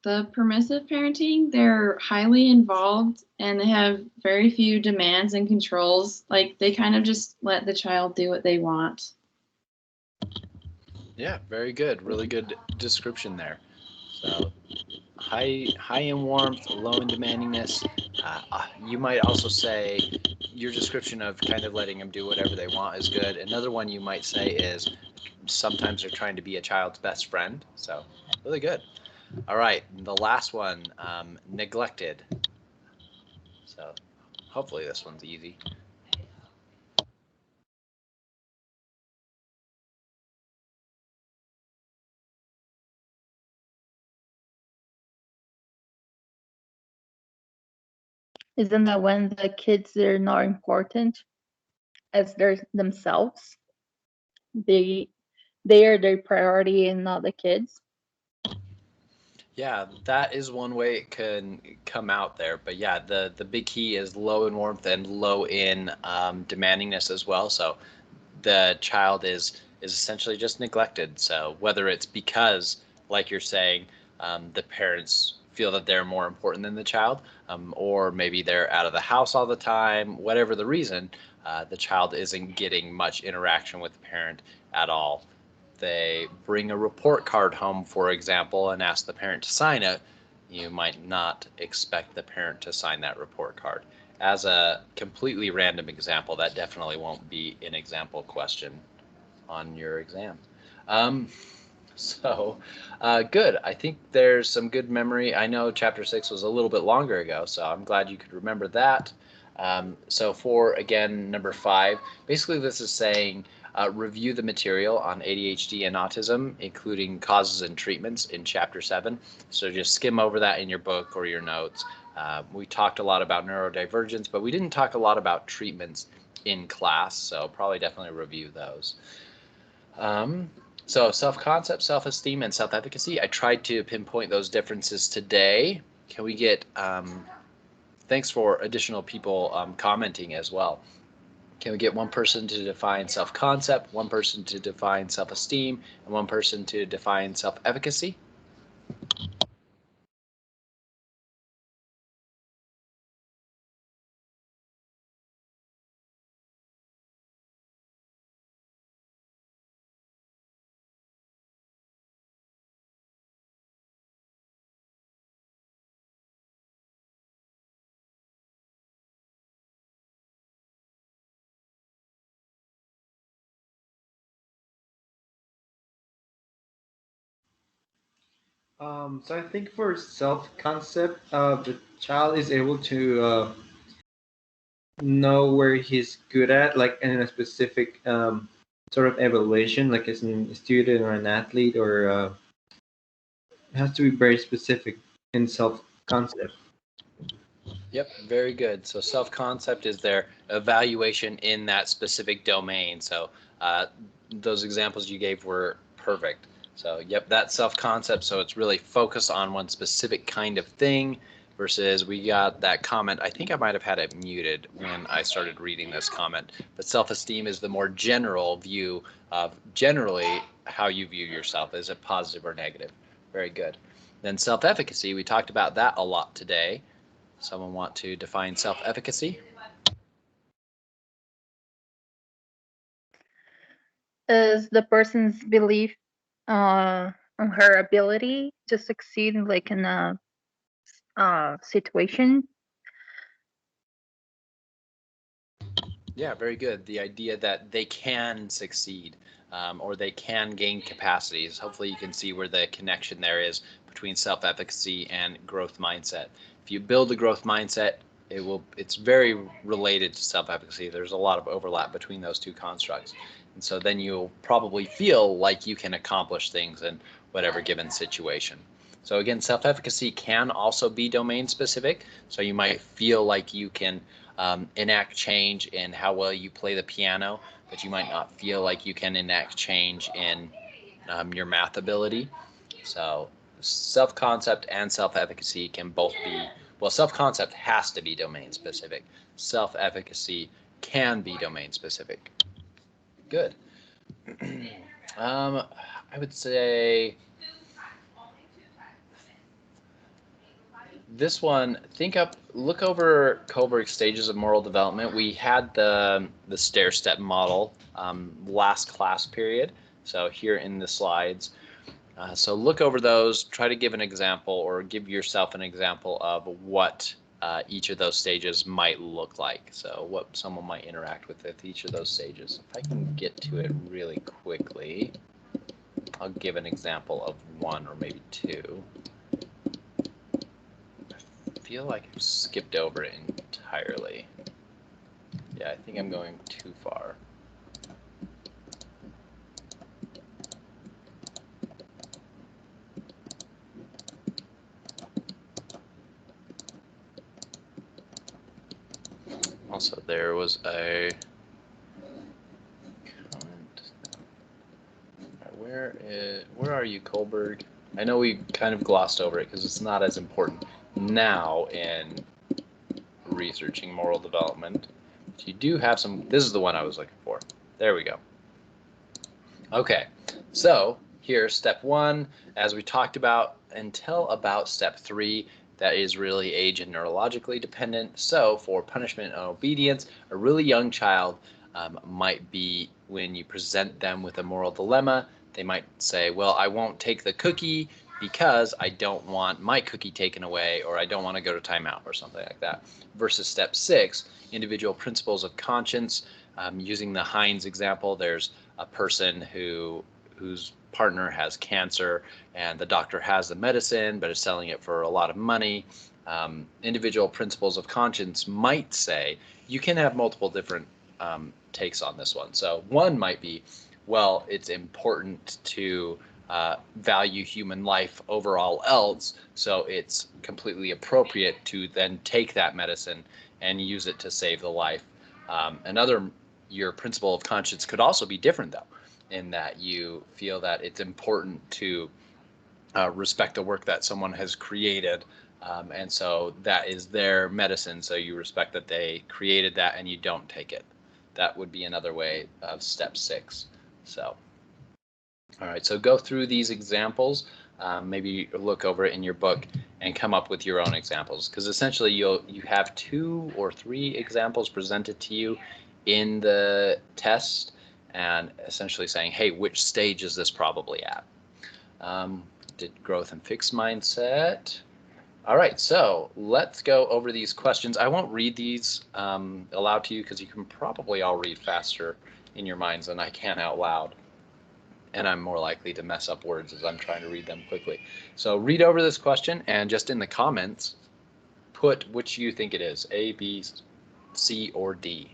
The permissive parenting, they're highly involved and they have very few demands and controls. Like they kind of just let the child do what they want. Yeah, very good. Really good description there. So high in warmth, low in demandingness. You might also say your description of kind of letting them do whatever they want is good. Another one you might say is sometimes they're trying to be a child's best friend. So really good. All right, the last one, neglected. So hopefully this one's easy. Isn't that when the kids are not important as themselves? They are their priority and not the kids. Yeah, that is one way it can come out there. But yeah, the big key is low in warmth and low in demandingness as well. So the child is essentially just neglected. So whether it's because, like you're saying, the parents feel that they're more important than the child, or maybe they're out of the house all the time, whatever the reason, the child isn't getting much interaction with the parent at all. They bring a report card home, for example, and ask the parent to sign it, you might not expect the parent to sign that report card. As a completely random example, that definitely won't be an example question on your exam. So good. I think there's some good memory. I know chapter 6 was a little bit longer ago, so I'm glad you could remember that. So for, again, number 5, basically this is saying review the material on ADHD and autism, including causes and treatments in chapter 7. So just skim over that in your book or your notes. We talked a lot about neurodivergence, but we didn't talk a lot about treatments in class, so probably definitely review those. So self-concept, self-esteem, and self-efficacy. I tried to pinpoint those differences today. Can we get, thanks for additional people commenting as well. Can we get one person to define self-concept, one person to define self-esteem, and one person to define self-efficacy? So I think for self-concept, the child is able to know where he's good at, like in a specific sort of evaluation, like as a student or an athlete, or it has to be very specific in self-concept. Yep, very good. So self-concept is their evaluation in that specific domain. So those examples you gave were perfect. So yep, that's self-concept. So it's really focused on one specific kind of thing versus we got that comment. I think I might have had it muted when I started reading this comment, but self-esteem is the more general view of generally how you view yourself. Is it positive or negative? Very good. Then self-efficacy, we talked about that a lot today. Someone want to define self-efficacy? Is the person's belief on her ability to succeed, like in a situation? Yeah, very good. The idea that they can succeed or they can gain capacities. Hopefully you can see where the connection there is between self-efficacy and growth mindset. If you build a growth mindset, it's very related to self-efficacy. There's a lot of overlap between those two constructs. And so then you'll probably feel like you can accomplish things in whatever given situation. So again, self-efficacy can also be domain specific. So you might feel like you can enact change in how well you play the piano, but you might not feel like you can enact change in your math ability. So self-concept and self-efficacy can both be, well, self-concept has to be domain specific. Self-efficacy can be domain specific. Good. I would say this one, look over Kohlberg's stages of moral development. We had the stair-step model last class period, so here in the slides. So look over those, try to give an example or give yourself an example of what each of those stages might look like. So what someone might interact with each of those stages. If I can get to it really quickly, I'll give an example of one or maybe two. I feel like I've skipped over it entirely. Yeah, I think I'm going too far. Also, there was a comment. Where are you, Kohlberg? I know we kind of glossed over it because it's not as important now in researching moral development. But you do have some, this is the one I was looking for. There we go. Okay, so here's step 1, as we talked about, until about step 3, that is really age and neurologically dependent. So for punishment and obedience, a really young child might be when you present them with a moral dilemma, they might say, well, I won't take the cookie because I don't want my cookie taken away, or I don't want to go to timeout or something like that. Versus step 6, individual principles of conscience. Using the Heinz example, there's a person who whose partner has cancer and the doctor has the medicine but is selling it for a lot of money. Individual principles of conscience might say you can have multiple different takes on this one. So one might be, well, it's important to value human life over all else, so it's completely appropriate to then take that medicine and use it to save the life. Your principle of conscience could also be different, though, in that you feel that it's important to respect the work that someone has created, and so that is their medicine, so you respect that they created that and you don't take it. That would be another way of step 6. So, all right, so go through these examples, maybe look over it in your book and come up with your own examples, because essentially you have 2 or 3 examples presented to you in the test, and essentially saying, hey, which stage is this probably at? Did growth and fixed mindset. All right, so let's go over these questions. I won't read these aloud to you because you can probably all read faster in your minds than I can out loud. And I'm more likely to mess up words as I'm trying to read them quickly. So read over this question and just in the comments, put which you think it is, A, B, C, or D.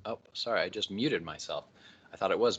Oh, sorry, I just muted myself. I thought it was